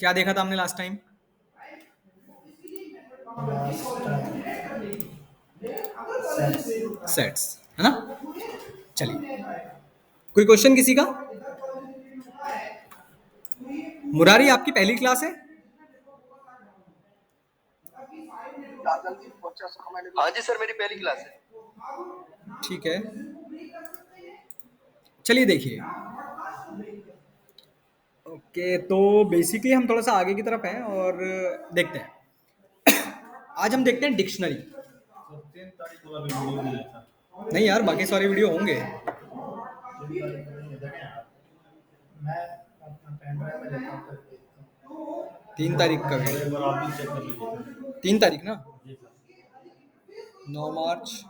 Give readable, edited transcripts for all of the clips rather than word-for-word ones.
क्या देखा था हमने लास्ट टाइम? सेट्स, है ना? चलिए, कोई क्वेश्चन किसी का? मुरारी आपकी पहली क्लास है? हाँ जी सर, मेरी पहली क्लास है। ठीक है, चलिए देखिए। ओके, तो बेसिकली हम थोड़ा सा आगे की तरफ हैं और देखते हैं। आज हम देखते हैं डिक्शनरी। नहीं यार, बाकी सारे वीडियो होंगे। मैं अपना पेन ड्राइव में लेता हूँ, फिर देखता हूँ। 3 तारीख का वीडियो, 3 तारीख ना? 9 मार्च,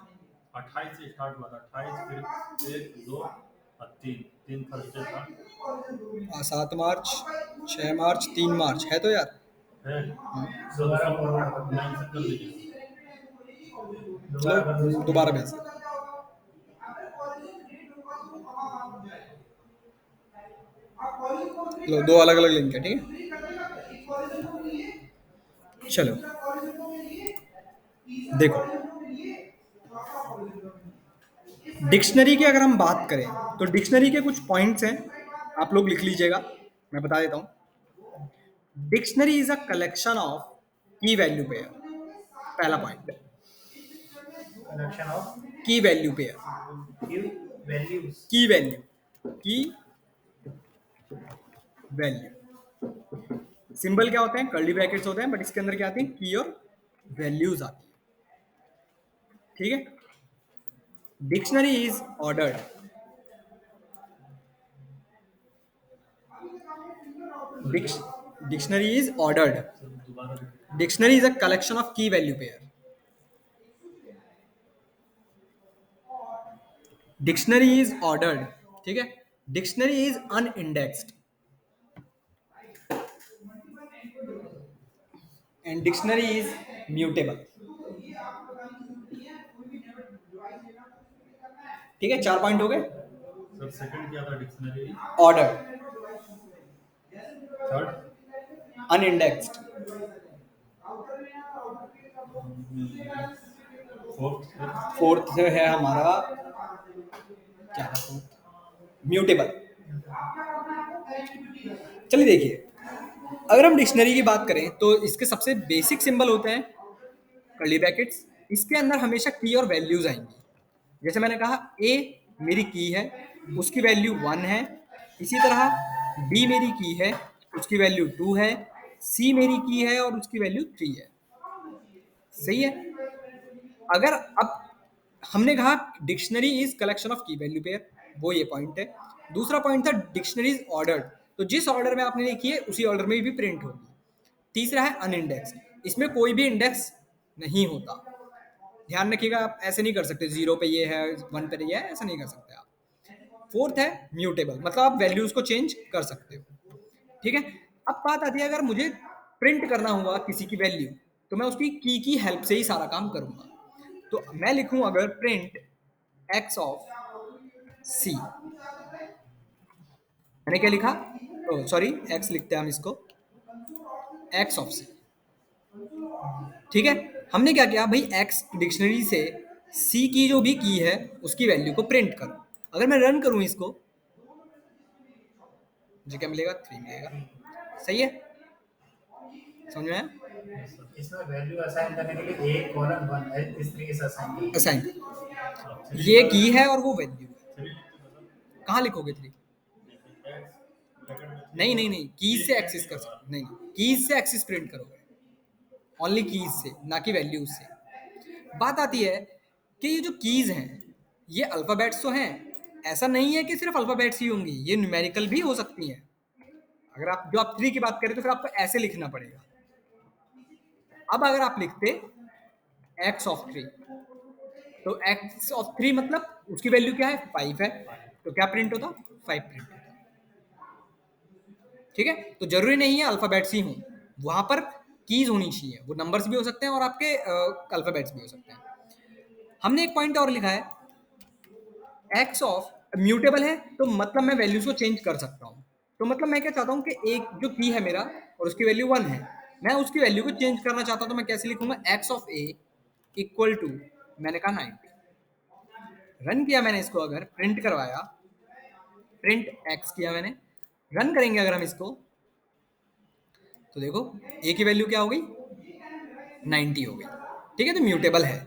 28 से स्टार्ट हुआ था। 28 फिर 1 2 और 3 थर्सडे था। 7 मार्च, 6 मार्च, 3 मार्च है तो यार। है दोबारा फॉरवर्ड कर दो। 9 से कर लीजिए। चलो दोबारा भेज दो। लो, 2 अलग अलग लिंक है, ठीक है? चलो देखो, डिक्शनरी की अगर हम बात करें तो डिक्शनरी के कुछ पॉइंट्स हैं, आप लोग लिख लीजिएगा, मैं बता देता हूं। Dictionary is a collection of key value pair. पहला point, collection of key value pair. Values. की वैल्यू, की वैल्यू सिंबल क्या होते हैं? कर्ली ब्रैकेट्स होते हैं, बट इसके अंदर क्या आती है? की और वैल्यूज आती है, ठीक है? Dictionary is ordered. Dictionary is ordered. Dictionary is a collection of key value pair. Dictionary is ordered, ठीक है? Dictionary is unindexed and dictionary is mutable. ठीक है, 4 पॉइंट हो गए। सर सेकंड क्या था dictionary? Order, third unindexed, fourth fourth है हमारा क्या था? म्यूटेबल। चलिए देखिए, अगर हम डिक्शनरी की बात करें तो इसके सबसे बेसिक सिंबल होते हैं कर्ली ब्रैकेट्स। इसके अंदर हमेशा की और वैल्यूज आएंगी। जैसे मैंने कहा, ए मेरी की है, उसकी वैल्यू 1 है। इसी तरह बी मेरी की है, उसकी वैल्यू 2 है। सी मेरी की है और उसकी वैल्यू 3 है। सही है? अगर अब हमने कहा dictionary is collection of key value pair, वो ये पॉइंट है। दूसरा पॉइंट था डिक्शनरी इज ऑर्डर्ड, तो जिस ऑर्डर में आपने लिखी है उसी ऑर्डर में भी प्रिंट होगी। तीसरा है अनइंडेक्स, इसमें कोई भी इंडेक्स नहीं होता। ध्यान रखिएगा, आप ऐसे नहीं कर सकते 0 पे ये है 1 पे ये है, ऐसा नहीं कर सकते आप। फोर्थ है म्यूटेबल, मतलब आप वैल्यूज को चेंज कर सकते हो, ठीक है? अब बात आती है, अगर मुझे प्रिंट करना हुआ किसी की वैल्यू, तो मैं उसकी की हेल्प से ही सारा काम करूंगा। तो मैं लिखूं अगर प्रिंट एक्स ऑफ सी, मैंने क्या लिखा? सॉरी, एक्स लिखते हैं हम इसको, एक्स ऑफ सी, ठीक है? हमने क्या किया भाई, एक्स डिक्शनरी से सी की जो भी की है उसकी वैल्यू को प्रिंट करो। अगर मैं रन करूं इसको, मुझे क्या मिलेगा? 3 मिलेगा। सही है? समझ में आया? इसमें वैल्यू असाइन करने के लिए ए कॉलन 1 है, इस तरीके से असाइन असाइन, ये की है और वो वैल्यू है। कहाँ लिखोगे 3? नहीं नहीं नहीं, कीज से एक्सेस कर सकते नहीं, कीज से एक्सेस प्रिंट करोगे, ओनली कीज से, ना कि वैल्यूज से। बात आती है कि ये जो कीज हैं ये अल्फाबेट्स तो हैं, ऐसा नहीं है कि सिर्फ अल्फाबेट्स ही होंगी, ये न्यूमेरिकल भी हो सकती हैं। अगर आप 3 की बात करें तो फिर आपको ऐसे लिखना पड़ेगा। अब अगर आप लिखते एक्स ऑफ 3, तो एक्स ऑफ 3 मतलब उसकी वैल्यू क्या है? 5 है, तो क्या प्रिंट होता? 5 प्रिंट होता। ठीक है? तो जरूरी नहीं है अल्फाबेट्स ही हों, वहां पर कीज होनी चाहिए, वो नंबर्स भी हो सकते हैं और आपके अल्फाबेट्स भी हो सकते हैं। हमने एक पॉइंट और लिखा है, एक्स ऑफ म्यूटेबल है, तो मतलब मैं वैल्यूज को चेंज कर सकता हूँ। तो मतलब मैं क्या चाहता हूँ कि एक जो की है मेरा और उसकी वैल्यू 1 है, मैं उसकी वैल्यू को चेंज करना चाहता हूँ तो मैं कैसे लिखूंगा, x of a equal to, मैंने कहा 90। रन किया मैंने इसको, अगर प्रिंट करवाया, प्रिंट x किया मैंने, रन करेंगे अगर हम इसको, तो देखो a की वैल्यू क्या हो गई, 90 हो गई। ठीक है, तो म्यूटेबल है,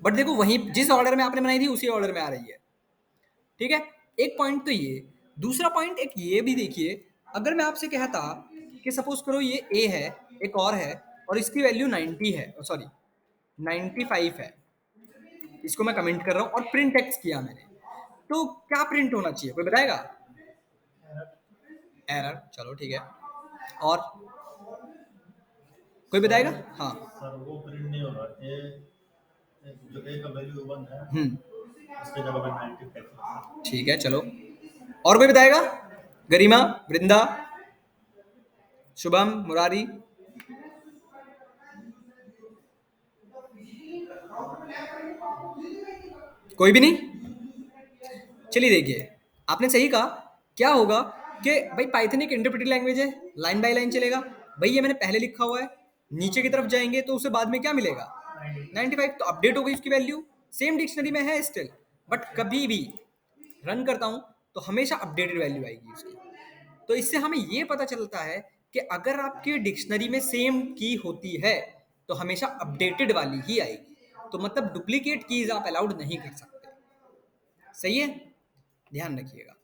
बट देखो वहीं जिस ऑर्डर में आपने बनाई थी उसी ऑर्डर में आ रही है। ठीक है, एक पॉइंट तो ये। दूसरा पॉइंट एक ये भी देखिए, अगर मैं आपसे कहता कि सपोज करो ये a है, एक और है, और इसकी वैल्यू 90 है, सॉरी 95 है, इसको मैं कमेंट कर रहा हूँ और प्रिंट एक्स किया मैंने, तो क्या प्रिंट होना चाहिए, कोई बताएगा? एरर, चलो ठीक है, और कोई बताएगा? हाँ। सर वो प्रिंट नहीं होगा, ए जो ए का वैल्यू 1 है उसके जगह पे 95। ठीक है, चलो, और कोई बताएगा? गरिमा, वृंदा, शुभम, मुरारी, कोई भी नहीं? चलिए देखिए, आपने सही कहा। क्या होगा कि भाई पाइथन एक इंटरप्रेटिव लैंग्वेज है, लाइन बाय लाइन चलेगा। भाई ये मैंने पहले लिखा हुआ है, नीचे की तरफ जाएंगे तो उसे बाद में क्या मिलेगा, 95, तो अपडेट हो गई उसकी वैल्यू, सेम डिक्शनरी में है स्टिल, बट कभी भी रन करता हूं तो हमेशा अपडेटेड वैल्यू आएगी उसकी। तो इससे हमें ये पता चलता है कि अगर आपकी डिक्शनरी में सेम की होती है तो हमेशा अपडेटेड वाली ही आएगी, तो मतलब डुप्लीकेट कीज आप अलाउड नहीं कर सकते। सही है, ध्यान रखिएगा।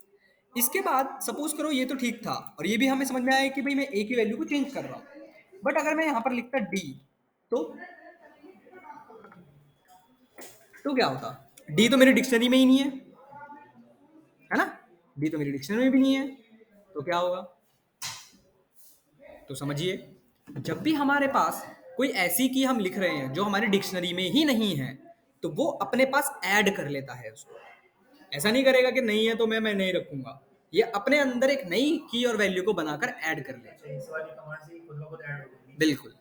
इसके बाद सपोज करो ये तो ठीक था, और ये भी हमें समझ में आया कि भाई मैं ए की वैल्यू को चेंज कर रहा हूँ, बट अगर मैं यहाँ पर लिखता डी, तो क्या होता, डी तो मेरी डिक्शनरी में ही नहीं है ना, डी तो मेरी डिक्शनरी में भी नहीं है, तो क्या होगा? तो समझिए, जब भी हमारे पास कोई ऐसी की हम लिख रहे हैं जो हमारी डिक्शनरी में ही नहीं है, तो वो अपने पास ऐड कर लेता है उसको। ऐसा नहीं करेगा कि नहीं है तो मैं नहीं रखूंगा, ये अपने अंदर एक नई की और वैल्यू को बनाकर ऐड कर लेगा। इस वाली कमांड से ही खुद ब खुद ऐड हो जाएगी। बिल्कुल,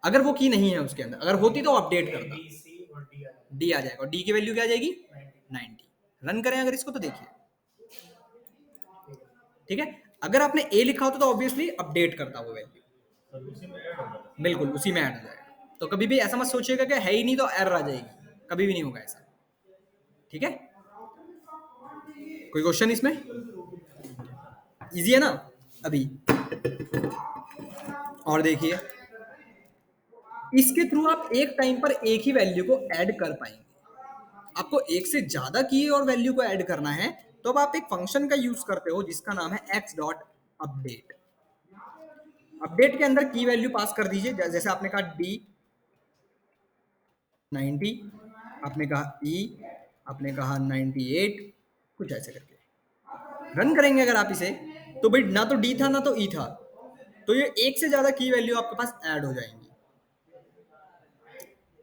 अगर वो की नहीं है उसके अंदर, अगर होती तो अपडेट करता, बी सी और डी आ जाएगा। डी आ जाएगा, और डी की वैल्यू क्या आ जाएगी, 90। रन करें अगर इसको तो देखिए, ठीक है, अगर आपने ए लिखा होता तो ऑब्वियसली अपडेट करता वो वैल्यू, सर उसी में ऐड हो जाता है। बिल्कुल उसी में ऐड हो जाएगा। तो कभी भी ऐसा मत सोचिएगा कि है ही नहीं तो एरर आ जाएगी, कभी भी नहीं होगा ऐसा। ठीक है, कोई क्वेश्चन इसमें? इजी है ना? अभी और देखिए, इसके थ्रू आप एक टाइम पर एक ही वैल्यू को ऐड कर पाएंगे। आपको एक से ज्यादा की और वैल्यू को ऐड करना है तो अब आप एक फंक्शन का यूज करते हो जिसका नाम है x डॉट अपडेट। अपडेट के अंदर की वैल्यू पास कर दीजिए, जैसे आपने कहा d 90, आपने कहा e, आपने कहा 98, कुछ ऐसे करके रन करेंगे अगर आप इसे, तो भाई ना तो d था ना तो e था, तो ये एक से ज्यादा की वैल्यू आपके पास ऐड हो जाएंगी,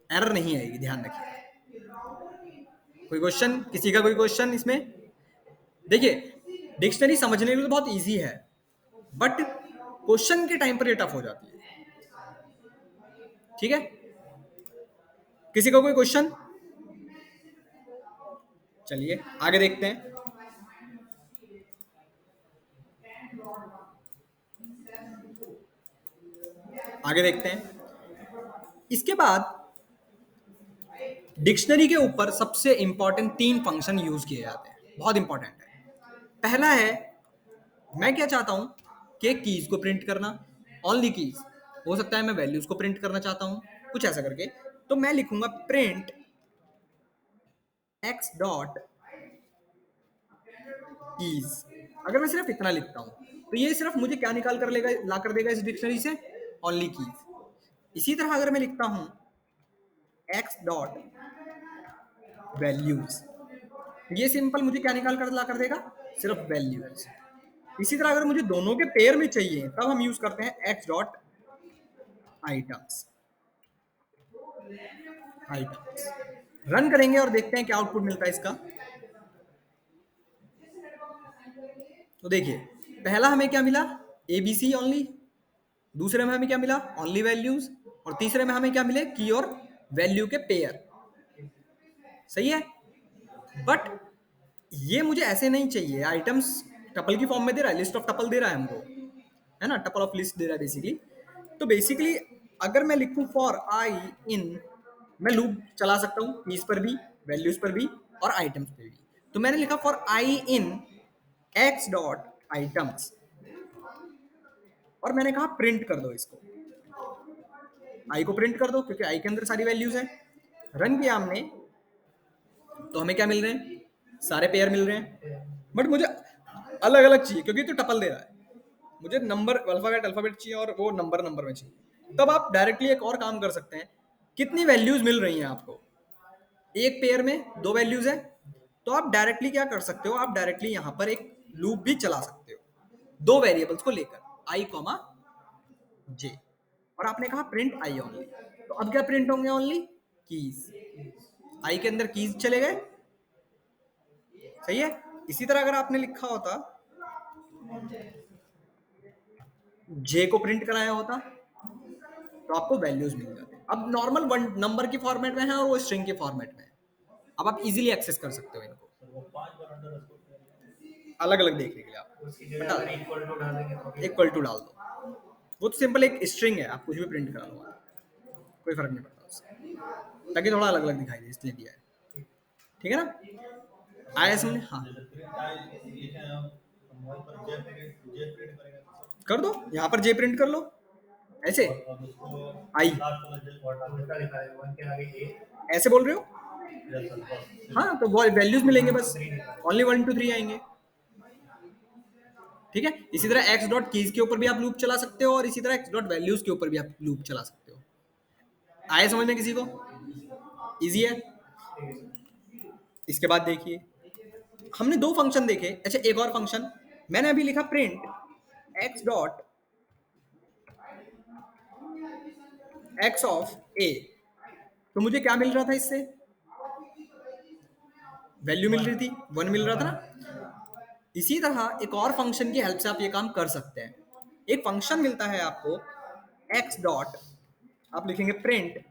एरर नहीं आएगी, ध्यान रखिए। कोई क्वेश्चन, किसी का कोई क्वेश्चन इसमें? देखिए, डिक्शनरी समझने के लिए तो बहुत इजी है, बट क्वेश्चन के टाइम पर ये टफ हो जाती है। ठीक है, किसी का कोई क्वेश्चन? चलिए आगे देखते हैं। आगे देखते हैं, इसके बाद डिक्शनरी के ऊपर सबसे इंपॉर्टेंट 3 फंक्शन यूज किए जाते हैं, बहुत इंपॉर्टेंट है। पहला है, मैं क्या चाहता हूं कि कीज को प्रिंट करना, ओनली कीज, हो सकता है मैं वैल्यूज को प्रिंट करना चाहता हूं, कुछ ऐसा करके, तो मैं लिखूंगा प्रिंट x डॉट कीज। अगर मैं सिर्फ इतना लिखता हूं तो ये सिर्फ मुझे क्या निकाल कर लेगा, ला कर देगा इस डिक्शनरी से, ओनली कीज। इसी तरह अगर मैं लिखता हूं x डॉट वैल्यूज, ये सिंपल मुझे क्या निकाल कर ला कर देगा, सिर्फ वैल्यूज। इसी तरह अगर मुझे दोनों के पेयर में चाहिए तब हम यूज करते हैं x dot items. Items run करेंगे और देखते हैं क्या आउटपुट मिलता है इसका। तो देखिए, पहला हमें क्या मिला, ABC ओनली, दूसरे में हमें क्या मिला, ओनली वैल्यूज, और तीसरे में हमें क्या मिले, की और वैल्यू के पेयर। सही है, बट ये मुझे ऐसे नहीं चाहिए, आइटम्स टपल की फॉर्म में दे रहा है, लिस्ट ऑफ टपल दे रहा है हमको, है ना, टपल ऑफ लिस्ट दे रहा है बेसिकली। तो बेसिकली अगर मैं लिखूं फॉर आई इन, मैं लूप चला सकता हूं कीज पर भी, वैल्यूज पर भी और आइटम्स पे भी। तो मैंने लिखा for I in x dot items, और मैंने कहा प्रिंट कर दो इसको, आई को प्रिंट कर दो क्योंकि आई के अंदर सारी वैल्यूज हैं। रन किया हमने तो हमें क्या मिल रहे हैं, सारे पेयर मिल रहे हैं, बट मुझे अलग अलग चाहिए क्योंकि तो टपल दे रहा है, मुझे नंबर अल्फाबेट अल्फाबेट चाहिए और वो नंबर नंबर में चाहिए। तब आप डायरेक्टली एक और काम कर सकते हैं, कितनी वैल्यूज मिल रही हैं आपको, एक पेयर में 2 वैल्यूज है, तो आप डायरेक्टली क्या कर सकते हो, आप डायरेक्टली यहां पर एक लूप भी चला सकते हो 2 वेरिएबल्स को लेकर, आई कॉमा जे, और आपने कहा प्रिंट आई ओनली। तो अब क्या प्रिंट होंगे, ओनली कीज, आई के अंदर कीज चले गए, सही है। इसी तरह अगर आपने लिखा होता जे को प्रिंट कराया होता तो आपको वैल्यूज मिल जाते। अब नॉर्मल वन नंबर के फॉर्मेट में है और वो स्ट्रिंग के फॉर्मेट में है, अब आप इजीली एक्सेस कर सकते हो इनको सर वो 5 बार अंडर अलग अलग देखने के लिए। आप उसकी जगह अगर इक्वल टू डालेंगे तो भी इक्वल टू डाल दो, वो तो सिंपल एक स्ट्रिंग है, आप कुछ भी प्रिंट करा लो, कोई फर्क नहीं पड़ता उससे, ताकि थोड़ा अलग अलग दिखाई दे इसलिए दिया है, ठीक है ना। आया समझ, हाँ जैसे प्रिंट आई लिखे हैं हम वहीं पर जे प्रिंट करेंगे तो कर दो, यहाँ पर जे प्रिंट कर लो ऐसे, सर अब उसको आई लास्ट वाला जे क्वार्टर उल्टा दिखाएगा 1 के आगे ए, ऐसे बोल रहे हो, यस सर बस हाँ तो वैल्यूज मिलेंगे बस, ओनली 1 2 3 आएंगे, ठीक है। इसी तरह एक्स डॉट कीज के ऊपर भी आप लूप चला सकते हो और इसी तरह एक्स डॉट वैल्यूज के ऊपर भी आप लूप चला सकते हो। आए समझ में किसी को, इजी है। इसके बाद देखिए हमने 2 फंक्शन देखे, अच्छा एक और फंक्शन मैंने अभी लिखा print x dot X of A, तो मुझे क्या मिल रहा था इससे, वैल्यू मिल रही थी, 1 मिल रहा था ना। इसी तरह एक और फंक्शन की हेल्प से आप ये काम कर सकते हैं, एक फंक्शन मिलता है आपको एक्स डॉट, आप लिखेंगे print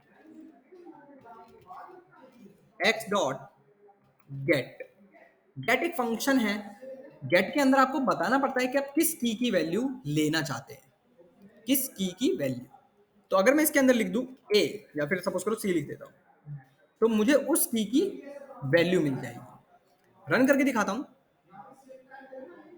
x dot get, get एक फंक्शन है, गेट के अंदर आपको बताना पड़ता है कि आप किस की वैल्यू लेना चाहते हैं, किस की वैल्यू। तो अगर मैं इसके अंदर लिख दूं ए या फिर सपोज करो सी लिख देता हूं, तो मुझे उस की वैल्यू मिल जाएगी। रन करके दिखाता हूं,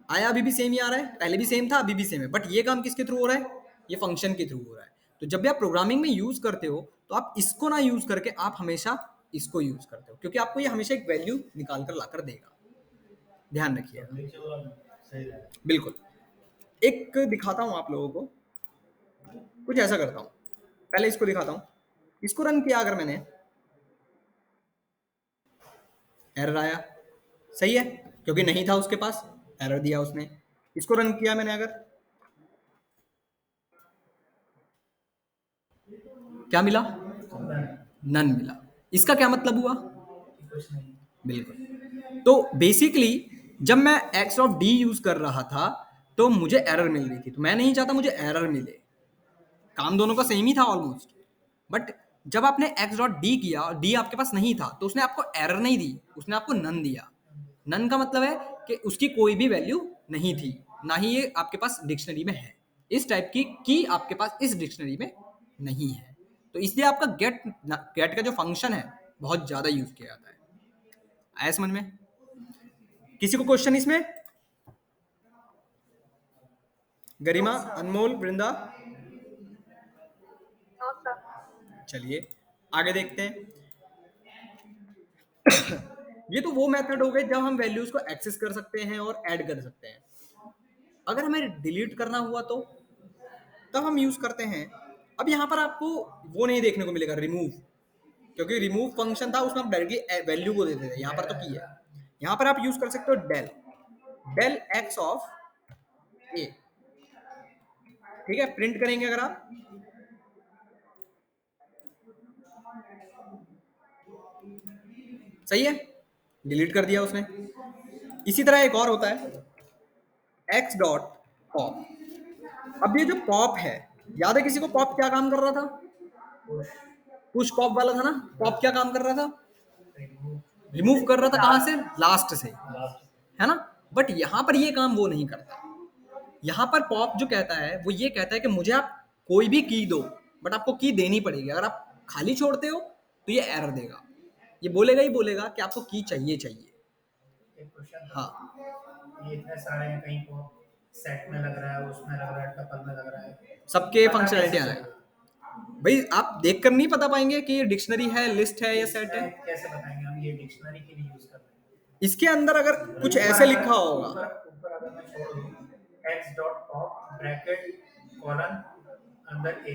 आया अभी भी सेम ही आ रहा है, पहले भी सेम था अभी भी सेम है, बट ये काम किसके थ्रू हो रहा है, ये फंक्शन के थ्रू हो रहा है। तो जब भी आप प्रोग्रामिंग में यूज करते हो तो आप इसको ना यूज करके आप हमेशा इसको यूज करते हो, क्योंकि आपको ये हमेशा एक वैल्यू निकाल कर लाकर देगा, ध्यान रखिएगा। नीचे वाला सही है बिल्कुल, एक दिखाता हूं आप लोगों को, कुछ ऐसा करता हूं, पहले इसको दिखाता हूं, इसको रन किया अगर मैंने, एरर आया, सही है क्योंकि नहीं था उसके पास, एरर दिया उसने। इसको रन किया मैंने अगर, क्या मिला, नन मिला। इसका क्या मतलब हुआ, कुछ नहीं। बिल्कुल। तो बेसिकली जब मैं एक्स ऑफ डी यूज कर रहा था तो मुझे एरर मिल रही थी, तो मैं नहीं चाहता मुझे एरर मिले, काम दोनों का सेम ही था ऑलमोस्ट, बट जब आपने एक्स डॉट डी किया, डी आपके पास नहीं था, तो उसने आपको एरर नहीं दी, उसने आपको नन दिया। नन का मतलब है कि उसकी कोई भी वैल्यू नहीं थी, ना ही ये आपके पास डिक्शनरी में है, इस टाइप की आपके पास इस डिक्शनरी में नहीं है। तो इसलिए आपका गेट गेट का जो फंक्शन है बहुत ज्यादा यूज किया जाता है। आया समझ में, किसी को क्वेश्चन इसमें, गरिमा, अनमोल, वृंदा, चलिए आगे देखते हैं। ये तो वो मेथड हो गए जब हम वैल्यूज को एक्सेस कर सकते हैं और ऐड कर सकते हैं। अगर हमें डिलीट करना हुआ तो तब हम यूज करते हैं, अब यहाँ पर आपको वो नहीं देखने को मिलेगा रिमूव, क्योंकि रिमूव फंक्शन था उसमें आप डायरेक्टली वैल्यू को देते थे, यहाँ पर तो की है। यहाँ पर आप यूज कर सकते हो डेल, डेल एक्स ऑफ ए, ठीक है। प्रिंट करेंगे अगर आप, सही है, डिलीट कर दिया उसने। इसी तरह एक और होता है एक्स डॉट पॉप। अब ये जो पॉप है, याद है किसी को पॉप क्या काम कर रहा था, पुश पॉप वाला था ना, पॉप क्या काम कर रहा था, रिमूव कर रहा था, कहां से, लास्ट से, है ना। बट यहां पर ये काम वो नहीं करता, यहां पर पॉप जो कहता है वो ये कहता है कि मुझे आप कोई भी की दो, बट आपको की देनी पड़ेगी। अगर आप खाली छोड़ते हो तो ये एरर देगा, ये बोलेगा ही बोलेगा कि आपको की चाहिए चाहिए। एक क्वेश्चन था, हाँ, ये इतने सारे हैं, कहीं को सेट में लग रहा है, उसमें लग रहा है, टपल में लग रहा है, सबके पता फंक्शनैलिटी कैसे अलग है। चलेगा? भाई आप देख कर नहीं पता पाएंगे कि ये डिक्शनरी है, लिस्ट है या सेट है। इसमें कैसे बताएंगे हम ये डिक्शनरी के लिए यूज कर रहे हैं? इसके अंदर अगर कुछ ऊपर ऐसे अगर लिखा होगा, ऊपर अगर मैं छोड़ दूं x dot pop bracket colon अंदर ए,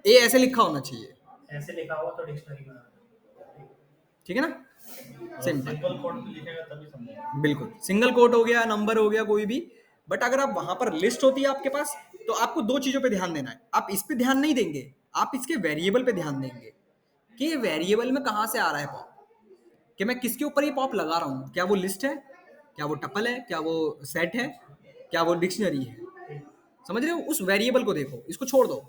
ए ऐसे लिखा होना चाहिए, ऐसे लिखा हुआ तो डिक्शनरी बना दो। ठीक है ना, और सिंपल। सिंगल कोड भी लिखेगा तभी समझेगा। बिल्कुल, सिंगल कोट हो गया, नंबर हो गया, कोई भी। बट अगर आप वहां पर लिस्ट होती है आपके पास, तो आपको दो चीजों पे ध्यान देना है। आप इस पे ध्यान नहीं देंगे, आप इसके वेरिएबल पे ध्यान देंगे कि ये वेरिएबल में कहाँ से आ रहा है पॉप, कि मैं किसके ऊपर ये पॉप लगा रहा हूँ। क्या वो लिस्ट है, क्या वो टपल है, क्या वो सेट है, क्या वो डिक्शनरी है। समझ रहे हो, उस वेरिएबल को देखो, इसको छोड़ दो।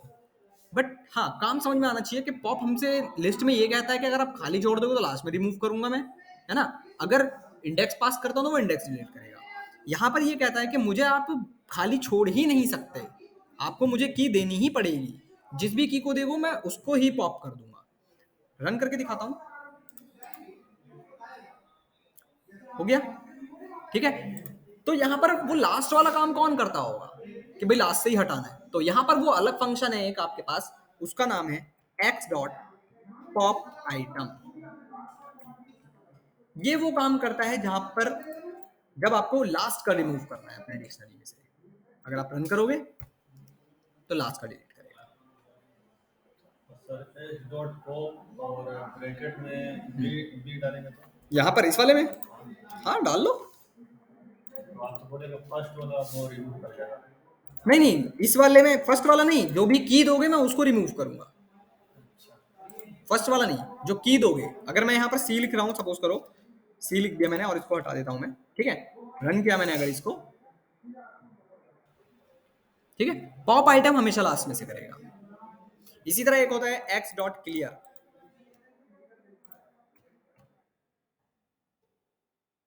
बट हाँ, काम समझ में आना चाहिए कि पॉप हमसे लिस्ट में ये कहता है कि अगर आप खाली छोड़ दोगे तो लास्ट में रिमूव करूंगा मैं, है ना। अगर इंडेक्स पास करता हूं तो वो इंडेक्स डिलीट करेगा। यहाँ पर ये कहता है कि मुझे आप खाली छोड़ ही नहीं सकते, आपको मुझे की देनी ही पड़ेगी। जिस भी की को देखो मैं उसको ही पॉप कर दूंगा। रन करके दिखाता हूँ, हो गया, ठीक है। तो यहाँ पर वो लास्ट वाला काम कौन करता होगा कि भाई लास्ट से ही हटाना है, तो यहाँ पर वो अलग फंक्शन है एक आपके पास, उसका नाम है x डॉट पॉप आइटम। ये वो काम करता है जहां पर जब आपको लास्ट का रिमूव करना है अपने डिक्शनरी में से। अगर आप रन करोगे तो लास्ट का डिलीट करेगा। सर एच डॉट पॉप और ब्रैकेट में बी डालेंगे तो यहाँ पर इस वाले में, हाँ डाल लो। तो आप तो बोलेगा फर्स्ट वाला वो रिमूव कर देगा। नहीं नहीं, इस वाले में फर्स्ट वाला नहीं, जो भी की दोगे मैं उसको रिमूव करूंगा। फर्स्ट वाला नहीं, जो की दोगे। अगर मैं यहाँ पर सी लिख रहा हूँ, सपोज करो सी लिख दिया मैंने और इसको हटा देता हूँ मैं, ठीक है। रन किया मैंने अगर इसको, ठीक है, पॉप आइटम हमेशा लास्ट में से करेगा। इसी तरह एक होता है x dot clear.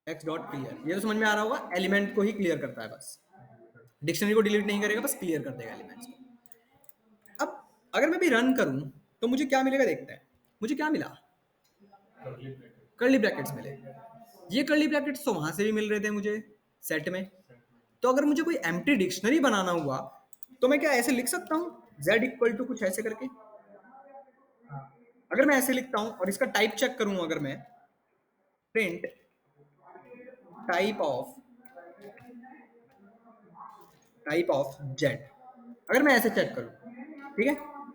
X dot clear, ये तो समझ में आ रहा होगा, एलिमेंट को ही क्लियर करता है बस, डिक्शनरी को डिलीट नहीं करेगा, बस क्लियर कर देगा एलिमेंट्स को। अब अगर मैं भी रन करूं तो मुझे क्या मिलेगा, देखते हैं। मुझे क्या मिला, कर्ली ब्रैकेट। कर्ली ब्रैकेट्स मिले। ये कर्ली ब्रैकेट्स तो वहां से भी मिल रहे थे मुझे सेट में। तो अगर मुझे कोई एम्प्टी डिक्शनरी बनाना हुआ तो मैं क्या ऐसे लिख सकता हूँ, z इक्वल टू कुछ ऐसे करके। अगर मैं ऐसे लिखता हूँ और इसका टाइप चेक करूँ, अगर मैं प्रिंट टाइप ऑफ z, अगर मैं ऐसे चेक करूँ, ठीक है,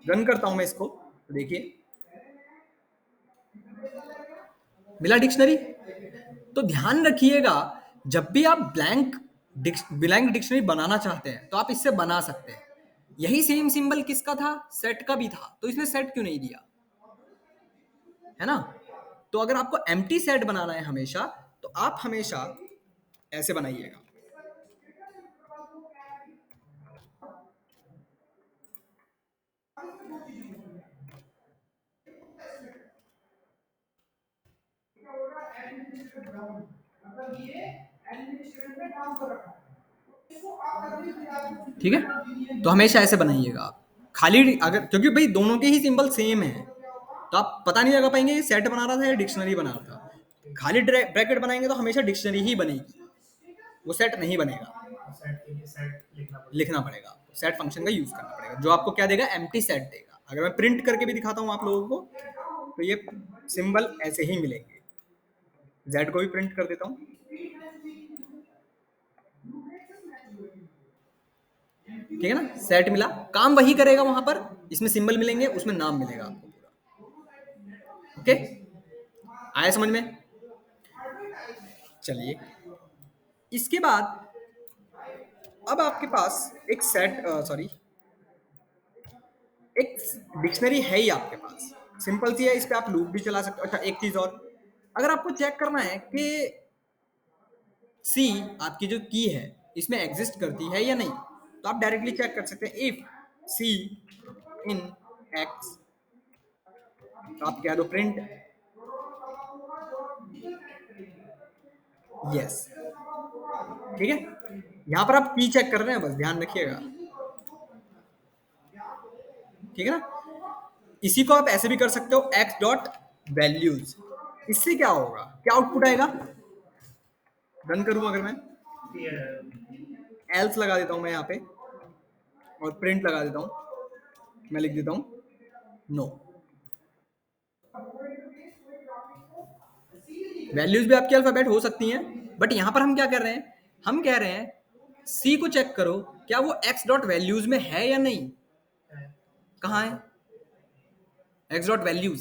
रन करता हूँ मैं इसको, तो देखिए मिला डिक्शनरी। तो ध्यान रखिएगा, जब भी आप ब्लैंक डिक्शनरी बनाना चाहते हैं तो आप इससे बना सकते हैं। यही सेम सिंबल किसका था, सेट का भी था, तो इसने सेट क्यों नहीं दिया, है ना। तो अगर आपको एम्प्टी सेट बनाना है हमेशा, तो आप हमेशा ऐसे बनाइएगा। ठीक है, तो हमेशा ऐसे बनाइएगा आप खाली। अगर क्योंकि भाई दोनों के ही सिंबल सेम है, तो आप पता नहीं लगा पाएंगे ये सेट बना रहा था या डिक्शनरी बना रहा था। खाली ब्रैकेट बनाएंगे तो हमेशा डिक्शनरी ही बनेगी, वो सेट नहीं बनेगा। सेट के लिए सेट लिखना पड़ेगा आपको, सेट फंक्शन का यूज करना पड़ेगा, जो आपको क्या देगा, एम्प्टी सेट देगा। अगर मैं प्रिंट करके भी दिखाता हूँ आप लोगों को, तो ये सिंबल ऐसे ही मिलेंगे। जेड को भी प्रिंट कर देता हूँ, ठीक है ना, सेट मिला, काम वही करेगा वहां पर। इसमें सिंबल मिलेंगे, उसमें नाम मिलेगा आपको पूरा। ओके, आया समझ में। चलिए, इसके बाद अब आपके पास एक सेट सॉरी एक डिक्शनरी है ही आपके पास, सिंपल सी है, इस पे आप लूप भी चला सकते हो। अच्छा, एक चीज और, अगर आपको चेक करना है कि सी आपकी जो की है इसमें एग्जिस्ट करती है या नहीं, तो आप डायरेक्टली चेक कर सकते हैं, इफ सी इन एक्स, तो आप कह दो प्रिंट यस, ठीक है। यहां पर आप की चेक कर रहे हैं, बस ध्यान रखिएगा। ठीक है ना। इसी को आप ऐसे भी कर सकते हो x डॉट वैल्यूज। इससे क्या होगा, क्या आउटपुट आएगा, रन करूं अगर मैं, एल्स लगा देता हूं मैं यहाँ पे और प्रिंट लगा देता हूं, मैं लिख देता हूं नो। वैल्यूज भी आपकी अल्फाबेट हो सकती हैं, बट यहां पर हम क्या कर रहे हैं, हम कह रहे हैं सी को चेक करो क्या वो x डॉट वैल्यूज में है या नहीं। कहाँ है x डॉट वैल्यूज,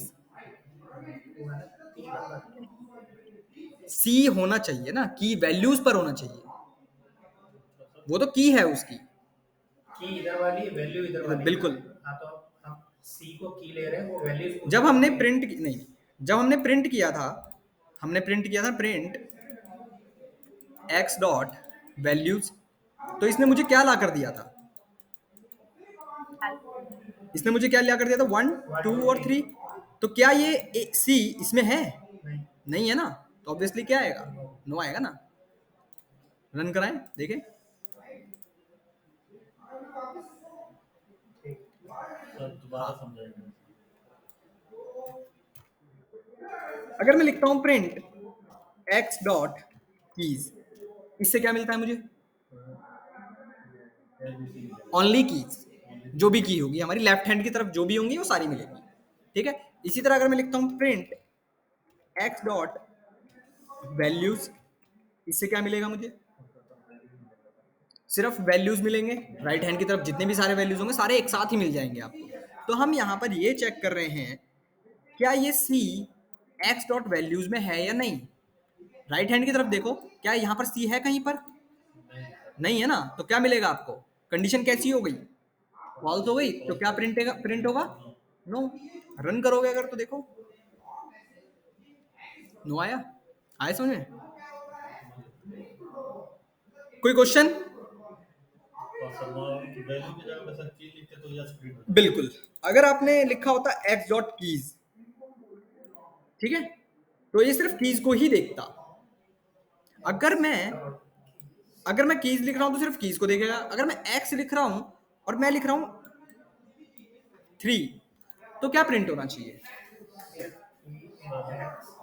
सी होना चाहिए ना, की वैल्यूज पर होना चाहिए, वो तो की है उसकी। की इधर वाली वैल्यू इधर वाली। बिल्कुल। हाँ तो हम सी को की ले रहे हैं, वो वैल्यू जब हमने प्रिंट नहीं, जब हमने प्रिंट किया था, हमने प्रिंट किया था प्रिंट x डॉट वैल्यूज, तो इसने मुझे क्या ला कर दिया था, इसने मुझे क्या ला कर दिया था 1 2 और 3। तो क्या ये सी इसमें है, नहीं। नहीं है ना, तो ऑब्वियसली क्या आएगा, नो आएगा ना। रन कराएं देखें, सर दोबारा समझाएंगे। अगर मैं लिखता हूं प्रिंट x डॉट कीज, इससे क्या मिलता है मुझे, ओनली कीज, जो भी की होगी हमारी लेफ्ट हैंड की तरफ जो भी होंगी वो सारी मिलेगी, ठीक है। इसी तरह अगर मैं लिखता हूं प्रिंट x डॉट वैल्यूज, इससे क्या मिलेगा मुझे, सिर्फ वैल्यूज मिलेंगे, राइट हैंड की तरफ जितने भी सारे वैल्यूज होंगे सारे एक साथ ही मिल जाएंगे आपको। तो हम यहाँ पर ये चेक कर रहे हैं क्या ये सी x डॉट वैल्यूज में है या नहीं। राइट हैंड की तरफ देखो, क्या यहाँ पर सी है कहीं पर, नहीं है ना, तो क्या मिलेगा आपको, कंडीशन कैसी हो गई, फॉल्स हो गई, तो क्या प्रिंट होगा नो। रन करोगे अगर तो देखो नो आया, आया समझ में, कोई क्वेश्चन। और सर वैल्यू की जगह पे सर की लिखते तो यस प्रिंट होता। बिल्कुल, अगर आपने लिखा होता x डॉट कीज, ठीक है, तो ये सिर्फ कीज को ही देखता। अगर मैं कीज लिख रहा हूं तो सिर्फ कीज को देखेगा। अगर मैं x लिख रहा हूं और मैं लिख रहा हूं 3, तो क्या प्रिंट होना चाहिए,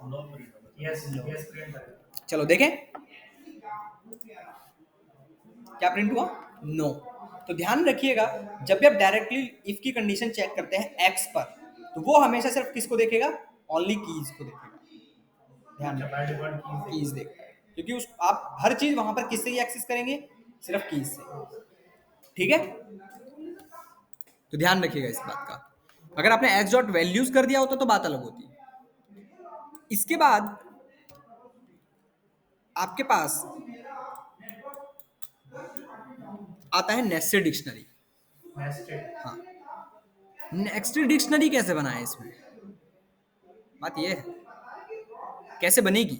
नो प्रिंट होगा। यस यस प्रिंट है। चलो देखें क्या प्रिंट हुआ, नो। तो ध्यान रखिएगा जब भी आप डायरेक्टली इफ की कंडीशन चेक करते हैं x पर, तो वो हमेशा सिर्फ किसको देखेगा, ओनली कीज को देखेगा। ध्यान रखिएगा कीज देखता है, क्योंकि उस आप हर चीज वहां पर किससे ही एक्सेस करेंगे, सिर्फ कीज से, ठीक है। तो ध्यान रखिएगा इस बात का। अगर आपने x डॉट वैल्यूज कर दिया होता तो बात अलग होती। इसके बाद आपके पास आता है नेस्टेड डिक्शनरी। हाँ, नेस्टेड डिक्शनरी कैसे बनाए इसमें, बात ये है कैसे बनेगी,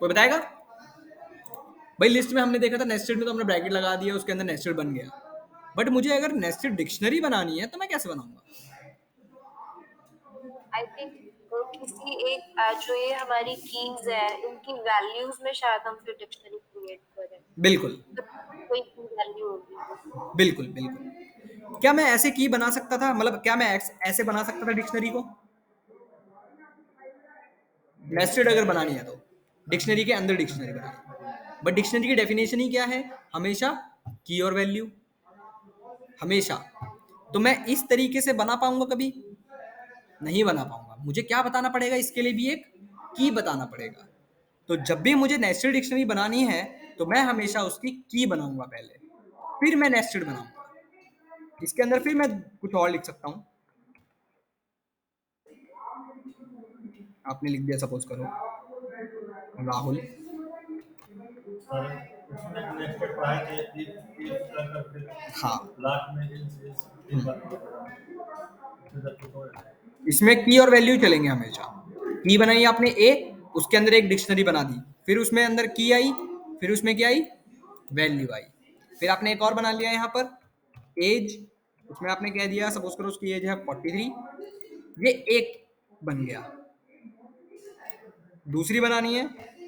कोई बताएगा। भाई लिस्ट में हमने देखा था नेस्टेड में, तो हमने ब्रैकेट लगा दिया, उसके अंदर नेस्टेड बन गया, बट मुझे अगर नेस्टेड डिक्शनरी बनानी है तो मैं कैसे बनाऊंगा। आई थिंक किसी एक जो ये हमारी कीज है इनकी वैल्यूज में शायद हम फिर डिक्शनरी क्रिएट करें। बिल्कुल कोई की वैल्यू होगी। बिल्कुल बिल्कुल। क्या मैं ऐसे की बना सकता था, मतलब क्या मैं ऐसे बना सकता था डिक्शनरी को, नेस्टेड अगर बनानी है तो डिक्शनरी के अंदर डिक्शनरी बनानी, बट डिक्शनरी की डेफिनेशन ही क्या है, हमेशा की और वैल्यू, हमेशा। तो मैं इस तरीके से बना पाऊंगा कभी नहीं बना पाऊंगा, मुझे क्या बताना पड़ेगा इसके लिए भी, एक की बताना पड़ेगा। तो जब भी मुझे नेस्टेड डिक्शनरी बनानी है तो मैं हमेशा उसकी की बनाऊंगा पहले, फिर मैं नेस्टेड बनाऊंगा। इसके अंदर फिर मैं कुछ और लिख सकता हूं, आपने लिख दिया सपोज करो राहुल, सर इसमें नेक्स्ट पढ़ाई थे इफ करके हाँ लास्ट में इस बात को इसमें की और वैल्यू चलेंगे हमेशा। की बनाई आपने ए, उसके अंदर एक डिक्शनरी बना दी, फिर उसमें अंदर की आई, फिर उसमें क्या आई, वैल्यू आई, फिर आपने एक और बना लिया यहाँ पर एज, उसमें आपने कह दिया सपोज करो उसकी एज है 43, ये एक बन गया। दूसरी बनानी है,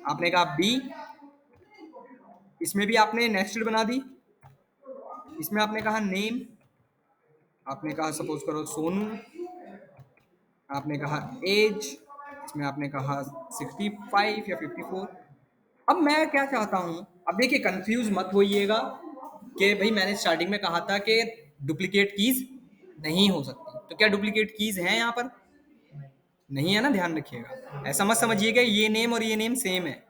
आपने कहा बी, इसमें भी आपने नेस्टेड बना दी, इसमें आपने कहा नेम, आपने कहा सपोज करो सोनू, आपने कहा एज, इसमें आपने कहा 65 या 54। अब मैं क्या चाहता हूँ, अब देखिए कंफ्यूज मत होइएगा कि भाई मैंने स्टार्टिंग में कहा था कि डुप्लीकेट कीज नहीं हो सकती, तो क्या डुप्लीकेट कीज हैं यहाँ पर? नहीं नहीं है ना, ध्यान रखिएगा। ऐसा मत समझिए कि ये नेम और ये नेम सेम है,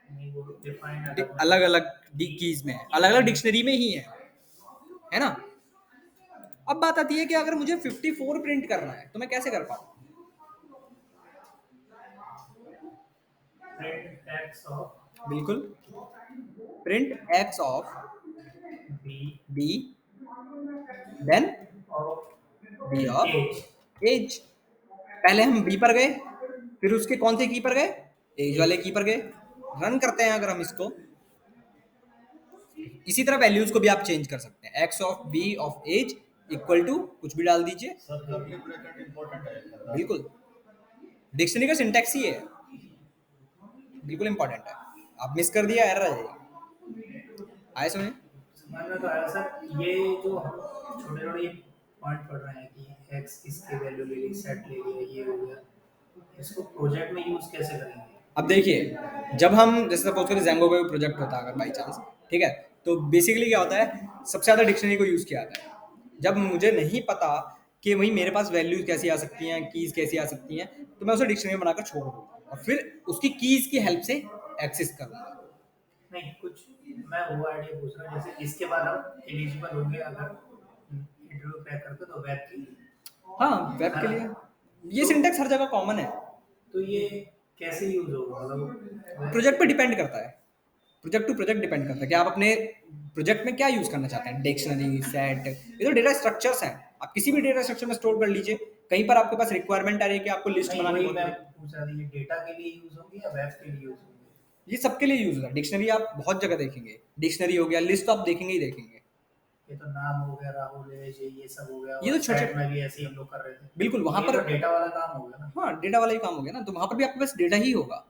नहीं, वो डिफाइन अलग में अलग है। अलग कीज में है, अलग अलग डिक्शनरी में ही है ना। अब बात आती है कि अगर मुझे 54 प्रिंट करना है तो मैं कैसे कर पाऊँ? प्रिंट एक्स ऑफ बिल्कुल, print x of b b, then of b of age. Age. पहले हम बी पर गए, फिर उसके कौन से की पर गए? एज वाले की पर गए। रन करते हैं अगर हम इसको, इसी तरह वैल्यूज को भी आप चेंज कर सकते हैं। X of b of age equal to कुछ भी डाल दीजिए। सर कर्ली ब्रैकेट इंपॉर्टेंट है। बिल्कुल, डिक्शनरी का सिंटैक्स ही है, बिल्कुल इंपॉर्टेंट है। आप मिस कर दिया, एरर आ जाएगी। आए सुने? समझ में तो आया सर। ये जो हम छोटे छोटे पॉइंट पढ़ रहे हैं कि एक्स इसकी वैल्यू ले ली, सेट ले लिया, ये हो गया, इसको प्रोजेक्ट में यूज कैसे करेंगे? अब देखिए, जब हम जैसे सपोज करें जेंगो का प्रोजेक्ट होता है अगर बाई चांस, ठीक है, तो बेसिकली क्या होता है, सबसे ज़्यादा डिक्शनरी को यूज़ किया जाता है। जब मुझे नहीं पता कि भाई मेरे पास वैल्यूज कैसी आ सकती हैं, कीज़ कैसी आ सकती हैं, तो मैं उसे डिक्शनरी बनाकर छोड़ दूँगा और फिर उसकी कीज़ की हेल्प से एक्सेस करूँगा। नहीं, कुछ मैं वो आइडिया पूछ रहा हूँ, जैसे इसके बाद हम एलिजिबल होंगे अगर इंटरव्यू क्रैक करते तो वेब के लिए, हाँ, वेब के लिए ये सिंटैक्स हर जगह कॉमन है। तो ये कैसे यूज होगा? मतलब प्रोजेक्ट पे डिपेंड करता है, प्रोजेक्ट टू प्रोजेक्ट डिपेंड करता है कि आप अपने प्रोजेक्ट में क्या यूज़ करना चाहते हैं। डिक्शनरी, सेट, ये तो डेटा स्ट्रक्चर्स हैं। आप किसी भी डेटा स्ट्रक्चर में स्टोर कर लीजिए। कहीं पर आपके पास रिक्वायरमेंट आ रही है कि आपको लिस्ट नहीं, बनानी वही होती मैं है, पूछ रहा था, ये डेटा के लिए यूज होंगे या वेब के लिए यूज होंगे? ये सबके लिए यूज होता है। डिक्शनरी आप बहुत जगह देखेंगे, डिक्शनरी हो गया, लिस्ट तो आप देखेंगे ही देखेंगे। ये तो नाम हो गया, राहुल है, ये सब हो गया, ये और तो छोटे, सेट में भी ऐसे ही हम लोग कर रहे थे। बिल्कुल वहां ये पर, तो डेटा वाला काम हो गया ना। हाँ डेटा वाला ही काम हो गया ना, तो वहां पर भी आपके पास डेटा ही होगा,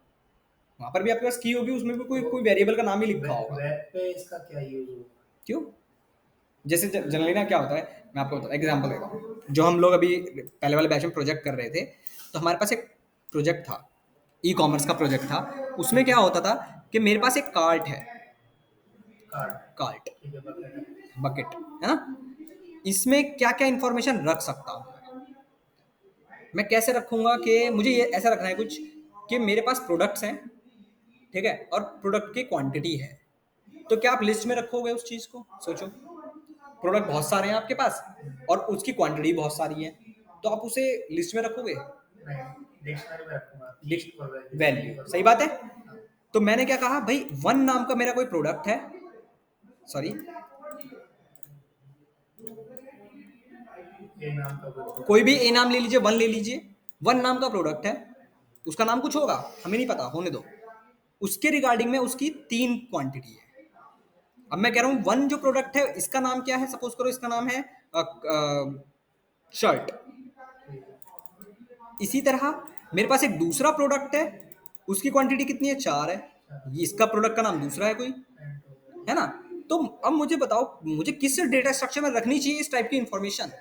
वहां पर भी आपके पास की होगी, उसमें भी कोई कोई वेरिएबल का नाम ही लिखा होगा। वेब पे इसका क्या यूज होगा? क्यों? जैसे जनरली ना क्या होता है, मैं आपको एग्जांपल देता हूँ। जो हम लोग अभी पहले वाले बैच में प्रोजेक्ट कर रहे थे, तो हमारे पास एक प्रोजेक्ट था, ई कॉमर्स का प्रोजेक्ट था। उसमें क्या होता था कि मेरे पास एक कार्ट है, कार्ड, कार्ट, ठीक है, बकेट। बकेट, है ना। इसमें क्या क्या इंफॉर्मेशन रख सकता हूँ मैं, कैसे रखूंगा कि मुझे ये ऐसा रखना है कुछ कि मेरे पास प्रोडक्ट्स हैं, ठीक है, और प्रोडक्ट की क्वांटिटी है। तो क्या आप लिस्ट में रखोगे उस चीज को? सोचो, प्रोडक्ट बहुत सारे हैं आपके पास और उसकी क्वांटिटी बहुत सारी है, तो आप उसे लिस्ट में रखोगे? नहीं, डिक्शनरी में रखूंगा, की और वैल्यू, की वैल्यू, और सही बात है। तो मैंने क्या कहा भाई, वन नाम का मेरा कोई प्रोडक्ट है, सॉरी, ए नाम का कोई कोई प्रोडक्ट भी है। ए नाम ले लीजिए, वन ले लीजिए, वन नाम का प्रोडक्ट है, उसका नाम कुछ होगा, हमें नहीं पता, होने दो। उसके रिगार्डिंग में उसकी 3 क्वांटिटी है। अब मैं कह रहा हूँ वन जो प्रोडक्ट है इसका नाम क्या है, सपोज करो इसका नाम है शर्ट। इसी तरह मेरे पास एक दूसरा प्रोडक्ट है, उसकी क्वांटिटी कितनी है? 4 है। ये इसका प्रोडक्ट का नाम दूसरा है कोई, है ना। तो अब मुझे बताओ, मुझे किस डेटा स्ट्रक्चर में रखनी चाहिए इस टाइप की इंफॉर्मेशन?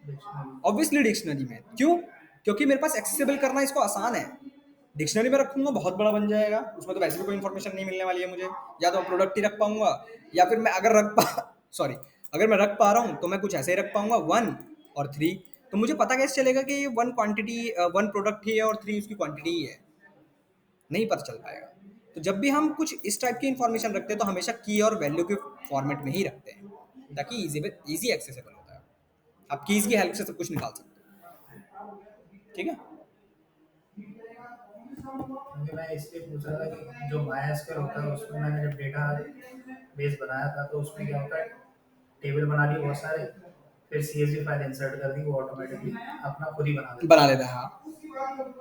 डिक्शनरी। ऑब्वियसली डिक्शनरी में। क्यों? क्योंकि मेरे पास एक्सेसिबल करना इसको आसान है। डिक्शनरी में रखूंगा बहुत बड़ा बन जाएगा, उसमें तो वैसे भी कोई इन्फॉर्मेशन नहीं मिलने वाली है मुझे, या तो मैं प्रोडक्ट ही रख पाऊंगा, या फिर मैं अगर रख पा सॉरी, अगर मैं रख पा रहा हूँ तो मैं कुछ ऐसे ही रख पाऊंगा 1 और 3। तो मुझे पता कैसे चलेगा कि ये वन क्वांटिटी, वन प्रोडक्ट ही है और 3 उसकी क्वांटिटी ही है? नहीं पता चल पाएगा। तो जब भी हम कुछ इस टाइप की इंफॉर्मेशन रखते हैं तो हमेशा की और वैल्यू के फॉर्मेट में ही रखते हैं, ताकि इजी एक्सेसिबल होता है। आप कीज की हेल्प से सब कुछ निकाल सकते हो, ठीक है। क्योंकि मैं इसलिए पूछ रहा था कि जो माइस्क्वेल होता है उसमें मैंने जब डेटा बेस बनाया था तो उसमें क्या होता है, टेबल बना लिए बहुत सारे, फिर सीएसवी फाइल इंसर्ट कर दी, वो ऑटोमेटिकली अपना खुद ही बना लेता है, हाँ।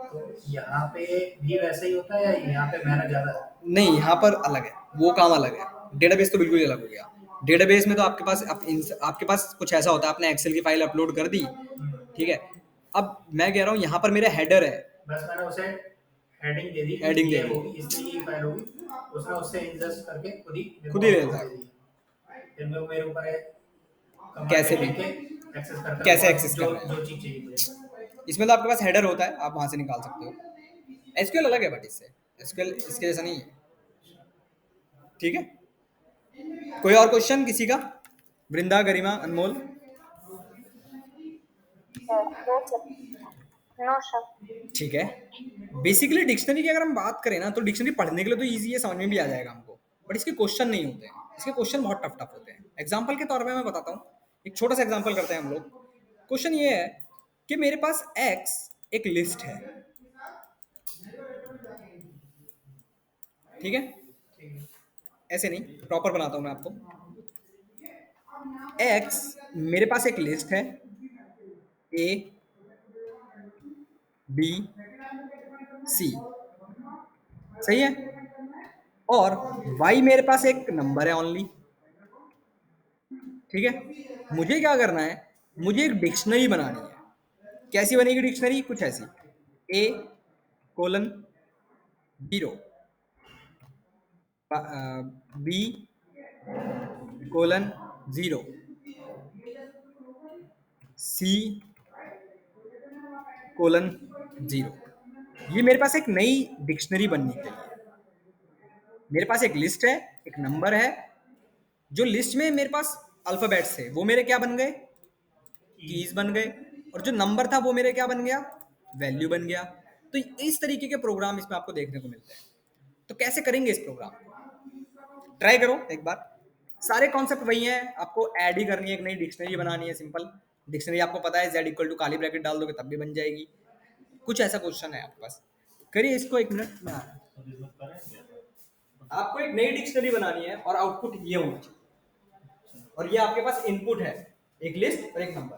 तो यहाँ पे भी वैसे ही होता है या यहाँ पे मेहनत ज़्यादा है? नहीं, यहाँ पर अलग है, वो काम अलग है। डेटाबेस तो बिल्कुल ही अलग हो गया। डेटाबेस में तो आपके पास कुछ ऐसा होता है, आपने एक्सेल की फाइल अपलोड कर दी, ठीक है। अब मैं कह रहा हूँ यहाँ पर मेरा हेडर है, बस मैंने उसे हेडिंग दे दी कि हेडिंग दे ये दी, होगी, इसलिए ये फाइल होगी, उसने उससे इंजस्ट करके खुद ही मेरे खुद को ही आउटपुट रहता दे है, दिया। फिर मेरे ऊपर है कैसे कमेंट भी। लिख के एक्सेस करता हूँ कैसे और एक्सेस जो कर रहे हैं? जो चीज़ चाहिए मुझे। इसमें तो आपके पास हेडर होता है, आप वहाँ से निकाल सकते हो। एसक्यूएल अलग है बट इससे, एसक्यूएल इसके जैसा नहीं है। ठीक है, कोई और क्वेश्चन किसी का? Vrinda, Garima, Anmol? No sir, no sir. ठीक है। बेसिकली डिक्शनरी की अगर हम बात करें ना, तो डिक्शनरी पढ़ने के लिए तो ईजी है, समझ में भी आ जाएगा हमको, बट इसके क्वेश्चन नहीं होते हैं। इसके क्वेश्चन बहुत टफ टफ होते हैं। एग्जाम्पल के तौर पे मैं बताता हूँ, एक छोटा सा एग्जाम्पल करते हैं हम लोग। क्वेश्चन ये है कि मेरे पास एक्स एक लिस्ट है, ठीक है? ठीक है। ऐसे नहीं, प्रॉपर बनाता हूँ मैं आपको। एक्स मेरे पास एक लिस्ट है, ए बी सी, सही है? और वाई मेरे पास एक नंबर है ओनली, ठीक है? मुझे क्या करना है, मुझे एक डिक्शनरी बनानी है। कैसी बनेगी डिक्शनरी? कुछ ऐसी, ए कोलन 0, बी कोलन 0, सी कोलन 0। ये मेरे पास एक नई डिक्शनरी बननी चाहिए। मेरे पास एक लिस्ट है, एक नंबर है, जो लिस्ट में मेरे पास अल्फाबेट्स थे वो मेरे क्या बन गए? कीज बन गए। और जो नंबर था वो मेरे क्या बन गया? वैल्यू बन गया। तो इस तरीके के प्रोग्राम इसमें आपको देखने को मिलते हैं। तो कैसे करेंगे इस प्रोग्राम को? ट्राई करो एक बार। सारे कॉन्सेप्ट वही हैं, आपको ऐड ही करनी है, एक नई डिक्शनरी बनानी है, सिंपल। डिक्शनरी आपको पता है z इक्वल टू काली ब्रैकेट डाल दोगे तब भी बन जाएगी। कुछ ऐसा क्वेश्चन है आपके पास, करिए इसको, 1 मिनट में आ रहा हूं। अब इसमें करेंगे। आपको एक नई डिक्शनरी बनानी है और आउटपुट ये होना चाहिए, और ये आपके पास इनपुट है, एक लिस्ट और एक नंबर।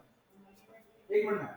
1 मिनट में।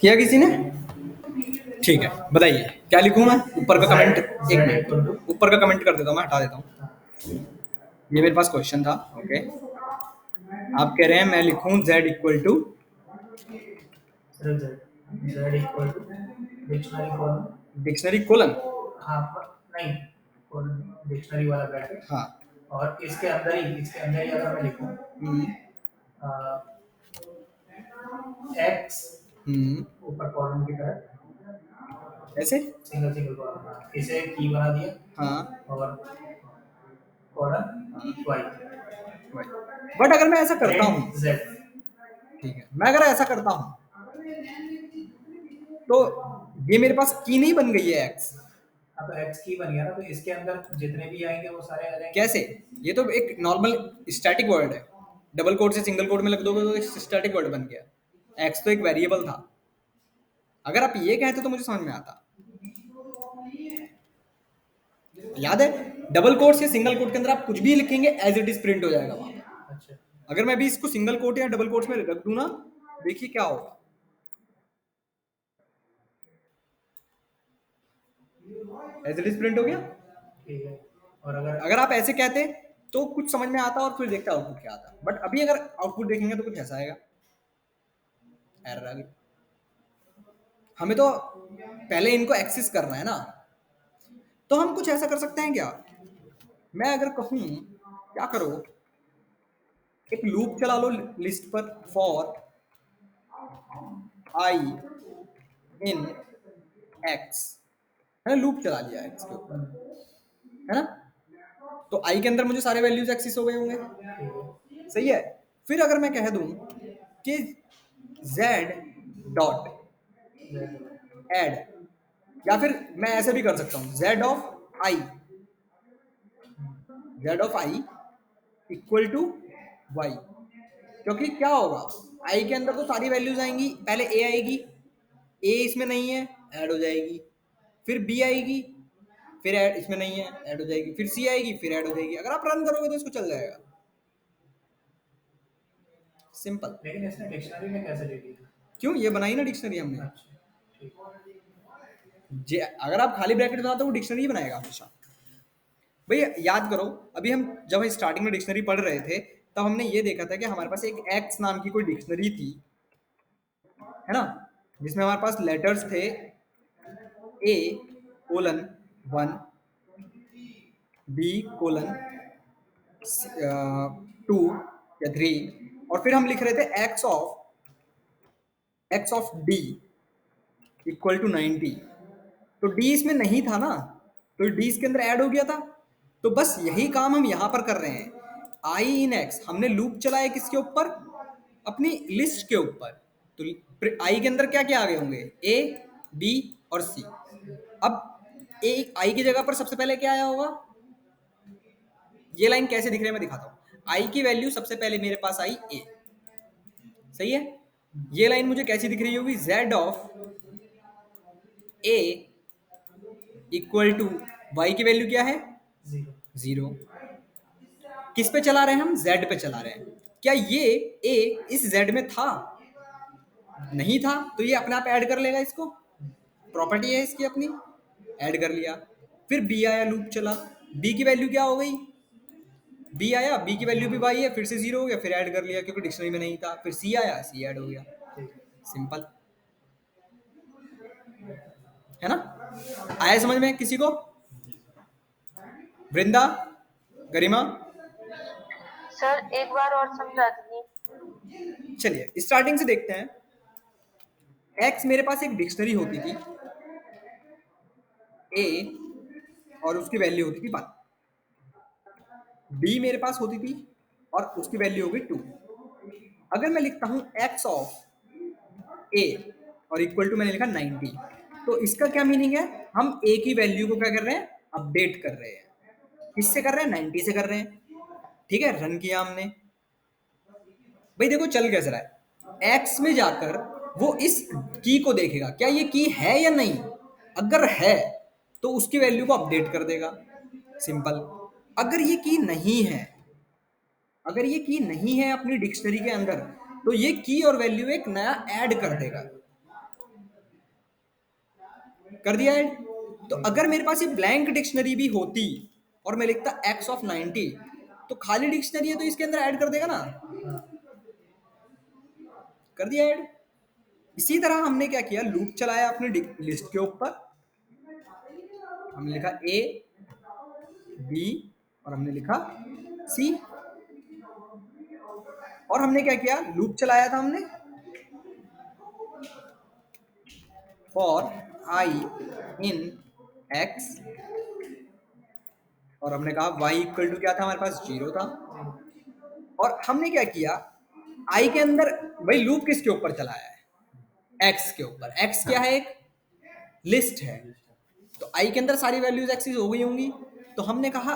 किया किसी ने? ठीक है, बताइए क्या लिखूं मैं? ऊपर का कमेंट, एक मिनट, ऊपर का कमेंट कर देता हूँ, मैं हटा देता हूँ। ये मेरे पास क्वेश्चन था, ओके। आप कह रहे हैं मैं लिखूं z equal to Z equal to dictionary column. Dictionary colon, हाँ नहीं, डिक्शनरी वाला ब्रैकेट। हाँ। और इसके अंदर ही अगर मैं लिखूं x ऊपर कॉलम की तरह ऐसे। सिंगल सिंगल कॉलम, हाँ, इसे की बना दिया हाँ और कॉलम वाई बट अगर मैं ऐसा करता हूँ, प्रिंट जेड। ठीक है, मैं अगर ऐसा करता हूँ तो ये मेरे पास की नहीं बन गई है एक्स। हाँ तो एक्स की बन गया ना, तो इसके अंदर जितने भी आएंगे वो सारे आ जाएंगे। कैसे? ये तो एक नॉर्मल स्टैटिक वर्ड है, डबल कोड से सिंगल कोड में लग दोगे तो स्टैटिक वर्ड बन गया। एक्स तो एक वेरिएबल था। अगर आप ये कहते तो मुझे समझ में आता। याद है, डबल कोट्स या सिंगल कोट के अंदर आप कुछ भी लिखेंगे एज इट इज प्रिंट हो जाएगा वहां पे। अच्छा, अगर मैं भी इसको सिंगल कोट या डबल कोट्स में रख दूं ना, देखिए क्या होगा, एज इट इज प्रिंट हो गया। ठीक है। और अगर अगर आप ऐसे कहते तो कुछ समझ में आता और फिर देखते आउटपुट क्या आता, बट अभी अगर आउटपुट देखेंगे तो कुछ ऐसा आएगा, एरर आ गई। हमें तो पहले इनको एक्सेस करना है ना, तो हम कुछ ऐसा कर सकते हैं क्या, मैं अगर कहूं क्या करो, एक लूप चला लो लिस्ट पर, फॉर आई इन एक्स, है ना, लूप चला लिया एक्स के ऊपर, है ना, तो आई के अंदर मुझे सारे वैल्यूज एक्सेस हो गए होंगे, सही है। फिर अगर मैं कह दूं कि z डॉट एड, या फिर मैं ऐसे भी कर सकता हूं z of i equal to y, क्योंकि क्या होगा, i के अंदर तो सारी वैल्यूज आएंगी, पहले a आएगी, a इसमें नहीं है, ऐड हो जाएगी, फिर b आएगी, फिर ऐड इसमें नहीं है, ऐड हो जाएगी, फिर c आएगी, फिर ऐड हो जाएगी। अगर आप रन करोगे तो इसको चल जाएगा, सिंपल। लेकिन इसने डिक्शनरी में कैसे ले लिया? क्यों, ये बनाई ना डिक्शनरी हमने। अच्छा, ठीक। अगर आप खाली ब्रैकेट बनाते हो वो डिक्शनरी बनाएगा हमेशा। भैया याद करो, अभी हम जब स्टार्टिंग में डिक्शनरी पढ़ रहे थे तब हमने ये देखा था कि हमारे पास एक एक्स नाम की कोई डिक्शनरी थी, है ना, जिसमें हमारे पास लेटर्स थे ए कोलन 1, बी कोलन 2 या 3, और फिर हम लिख रहे थे x of d equal to 90। तो डी इसमें नहीं था ना, तो डी इसके अंदर ऐड हो गया था। तो बस यही काम हम यहां पर कर रहे हैं, आई इन एक्स हमने लूप चलाया किसके ऊपर, अपनी लिस्ट के ऊपर। तो आई के अंदर क्या क्या आ गए होंगे, ए बी और सी। अब ए आई की जगह पर सबसे पहले क्या आया होगा, ये लाइन कैसे दिख रही है मैं दिखाता हूं। आई की वैल्यू सबसे पहले मेरे पास आई ए, सही है। ये लाइन मुझे कैसी दिख रही होगी, z of a equal to y की वैल्यू क्या है, जीरो। जीरो। किस पे चला रहे हैं हम, जेड पे चला रहे हैं। क्या ये ए इस जेड में था, नहीं था, तो ये अपने आप ऐड कर लेगा इसको, प्रॉपर्टी है इसकी अपनी, ऐड कर लिया। फिर बी आया, लूप चला, बी की वैल्यू क्या हो गई, बी आया, बी की वैल्यू भी वाई है, फिर से जीरो हो गया, फिर ऐड कर लिया क्योंकि डिक्शनरी में नहीं था। फिर सी आया, सी ऐड हो गया, सिंपल, है ना। आया समझ में किसी को, वृंदा, गरिमा? सर एक बार और समझा दीजिए। चलिए स्टार्टिंग से देखते हैं। एक्स मेरे पास एक डिक्शनरी होती थी ए, और उसकी वैल्यू होती थी 1। बी मेरे पास होती थी और उसकी वैल्यू होगी 2। अगर मैं लिखता हूं एक्स ऑफ ए और इक्वल टू मैंने लिखा 90, तो इसका क्या मीनिंग है, हम ए की वैल्यू को क्या कर रहे हैं, अपडेट कर रहे हैं। किससे कर रहे हैं, 90 से कर रहे हैं। ठीक है, रन किया हमने, भाई देखो चल कैसे रहा है, एक्स में जाकर वो इस की को देखेगा, क्या ये की है या नहीं, अगर है तो उसकी वैल्यू को अपडेट कर देगा, सिंपल। अगर ये की नहीं है, अगर ये की नहीं है अपनी डिक्शनरी के अंदर, तो ये की और वैल्यू एक नया ऐड कर देगा, कर दिया ऐड। तो अगर मेरे पास ये ब्लैंक डिक्शनरी भी होती और मैं लिखता एक्स ऑफ 90, तो खाली डिक्शनरी है तो इसके अंदर ऐड कर देगा ना, कर दिया ऐड। इसी तरह हमने क्या किया, लूप चलाया अपने लिस्ट के ऊपर, हमने लिखा ए बी और हमने लिखा सी, और हमने क्या किया, लूप चलाया था हमने फॉर आई इन एक्स, और हमने कहा y इक्वल टू क्या था हमारे पास, 0 था। और हमने क्या किया, i के अंदर भाई लूप किसके ऊपर चलाया है, x के ऊपर। x क्या है, एक लिस्ट है, तो i के अंदर सारी वैल्यूज एक्सिस हो गई होंगी। तो हमने कहा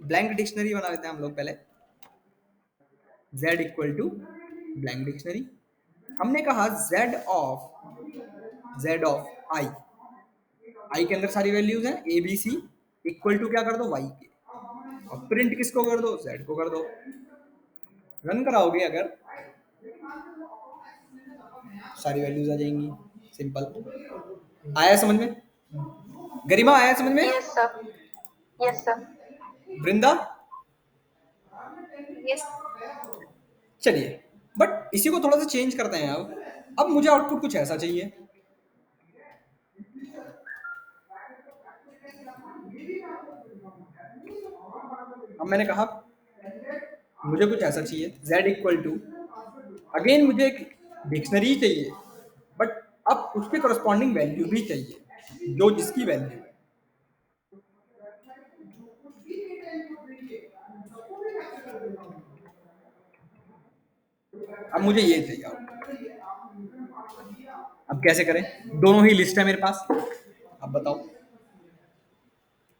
ब्लैंक डिक्शनरी बना लेते हैं हम लोग पहले, z equal to blank dictionary. हमने कहा z ऑफ i के अंदर सारी वैल्यूज हैं a b c, equal to क्या कर दो, y के, और प्रिंट किसको कर दो, z को कर दो। रन कराओगे अगर सारी वैल्यूज आ जाएंगी, सिंपल। आया समझ में गरिमा, आया समझ में? यस सर, यस सर, वृंदा? यस। चलिए, बट इसी को थोड़ा सा चेंज करते हैं। अब मुझे आउटपुट कुछ ऐसा चाहिए। अब मैंने कहा मुझे कुछ ऐसा चाहिए, z इक्वल टू, अगेन मुझे एक डिक्शनरी चाहिए, बट अब उसके करस्पॉन्डिंग वैल्यू भी चाहिए, जो जिसकी वैल्यू है। अब मुझे ये चाहिए। अब कैसे करें, दोनों ही लिस्ट है मेरे पास, अब बताओ,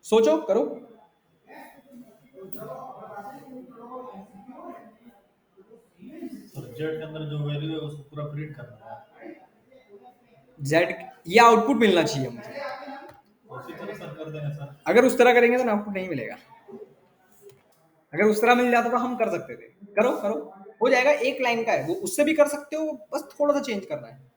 सोचो करो। तो जेड के अंदर जो वैल्यू है उसको पूरा प्रिंट करना है, z, ये आउटपुट मिलना चाहिए मुझे। उसी तरह सर कर देंगे सर। अगर उस तरह करेंगे तो आउटपुट नहीं मिलेगा। अगर उस तरह मिल जाता तो हम कर सकते थे। करो करो, हो जाएगा, एक लाइन का है वो, उससे भी कर सकते हो, बस थोड़ा सा चेंज करना है।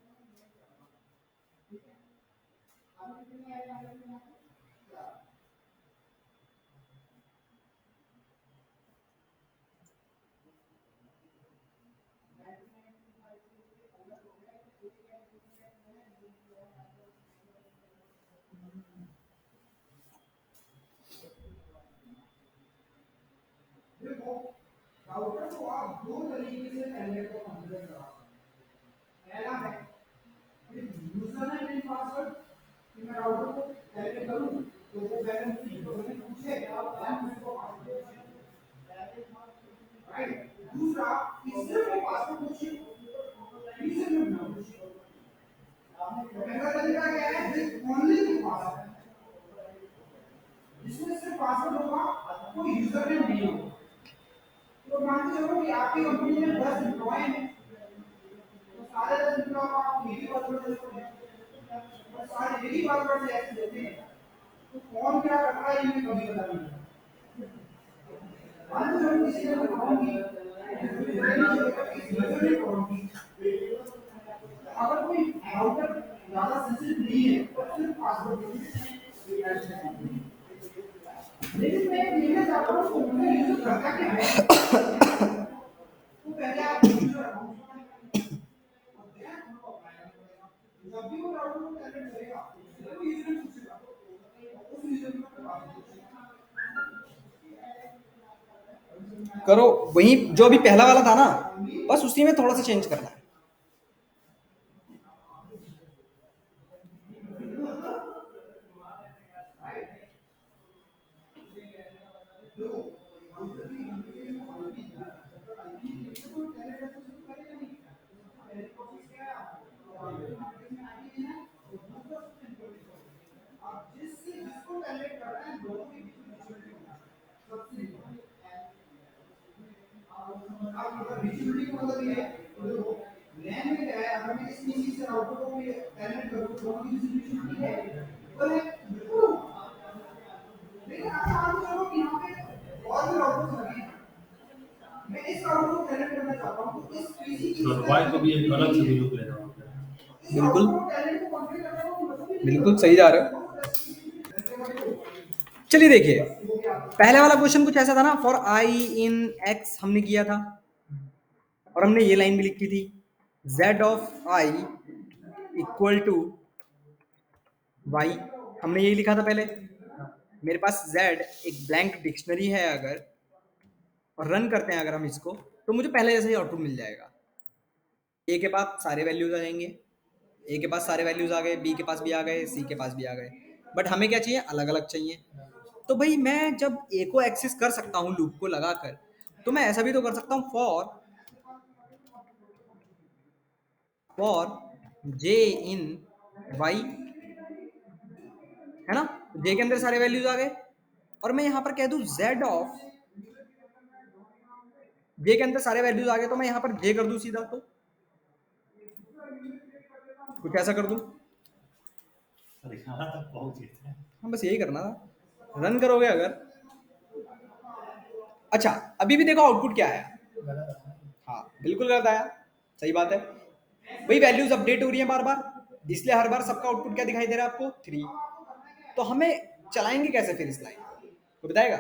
करो वही जो अभी पहला वाला था ना, बस उसी में थोड़ा सा चेंज करना है। और वाई को भी एक अलग से वैल्यू लेना होगा। बिल्कुल बिल्कुल सही जा रहे हो। चलिए देखिए, पहले वाला क्वेश्चन कुछ ऐसा था ना, फॉर आई इन एक्स हमने किया था, और हमने ये लाइन भी लिखी थी, z of i equal to y, हमने यही लिखा था पहले। मेरे पास z एक ब्लैंक डिक्शनरी है अगर, और रन करते हैं अगर हम इसको, तो मुझे पहले जैसे ही आउटपुट मिल जाएगा। a के बाद सारे वैल्यूज आ जाएंगे, ए के पास सारे वैल्यूज आ गए, बी के पास भी आ गए, सी के पास भी आ गए, बट हमें क्या चाहिए, अलग अलग चाहिए। तो भाई मैं जब ए को एक्सेस कर सकता हूँ लूप को लगाकर, तो मैं ऐसा भी तो कर सकता हूँ, फॉर जे इन वाई, है ना। जे के अंदर सारे वैल्यूज आ गए, और मैं यहां पर कह दूं जेड ऑफ, जे के अंदर सारे वैल्यूज आ गए, तो मैं यहां पर जे कर दूं सीधा, तो कुछ ऐसा कर दूं। अरे यहाँ तक पहुँचे थे। हाँ बस यही करना था, रन करोगे अगर। अच्छा अभी भी देखो आउटपुट क्या आया, गलत है। हाँ बिल्कुल गलत आया, सही बात है। वही वैल्यूज अपडेट हो रही है बार बार, इसलिए हर बार सबका आउटपुट क्या दिखाई दे रहा है आपको, 3। तो हमें चलाएंगे कैसे फिर इस लाइन को, बताएगा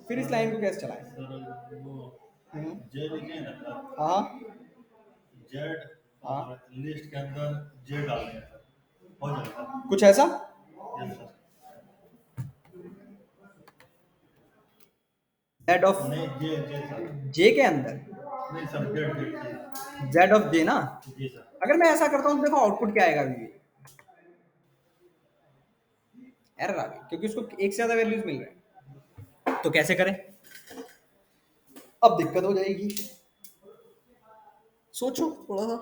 फिर इस लाइन को कैसे चलाएं। सर वो हम्म, जे लिखे ना सर, हाँ जेड हाँ और लिस्ट के अंदर जे डाल दें सर, हो जाएगा। कुछ ऐसा, यस सर। जेड ऑफ नहीं जे जे सर, जे के अंदर, नहीं sir Z Z Z of J ना। जी सर। अगर मैं ऐसा करता हूँ तो देखो आउटपुट क्या आएगा, अभी एरर आ गई क्योंकि उसको एक से ज्यादा वैल्यूज मिल रहे हैं। तो कैसे करें, अब दिक्कत हो जाएगी, सोचो थोड़ा सा।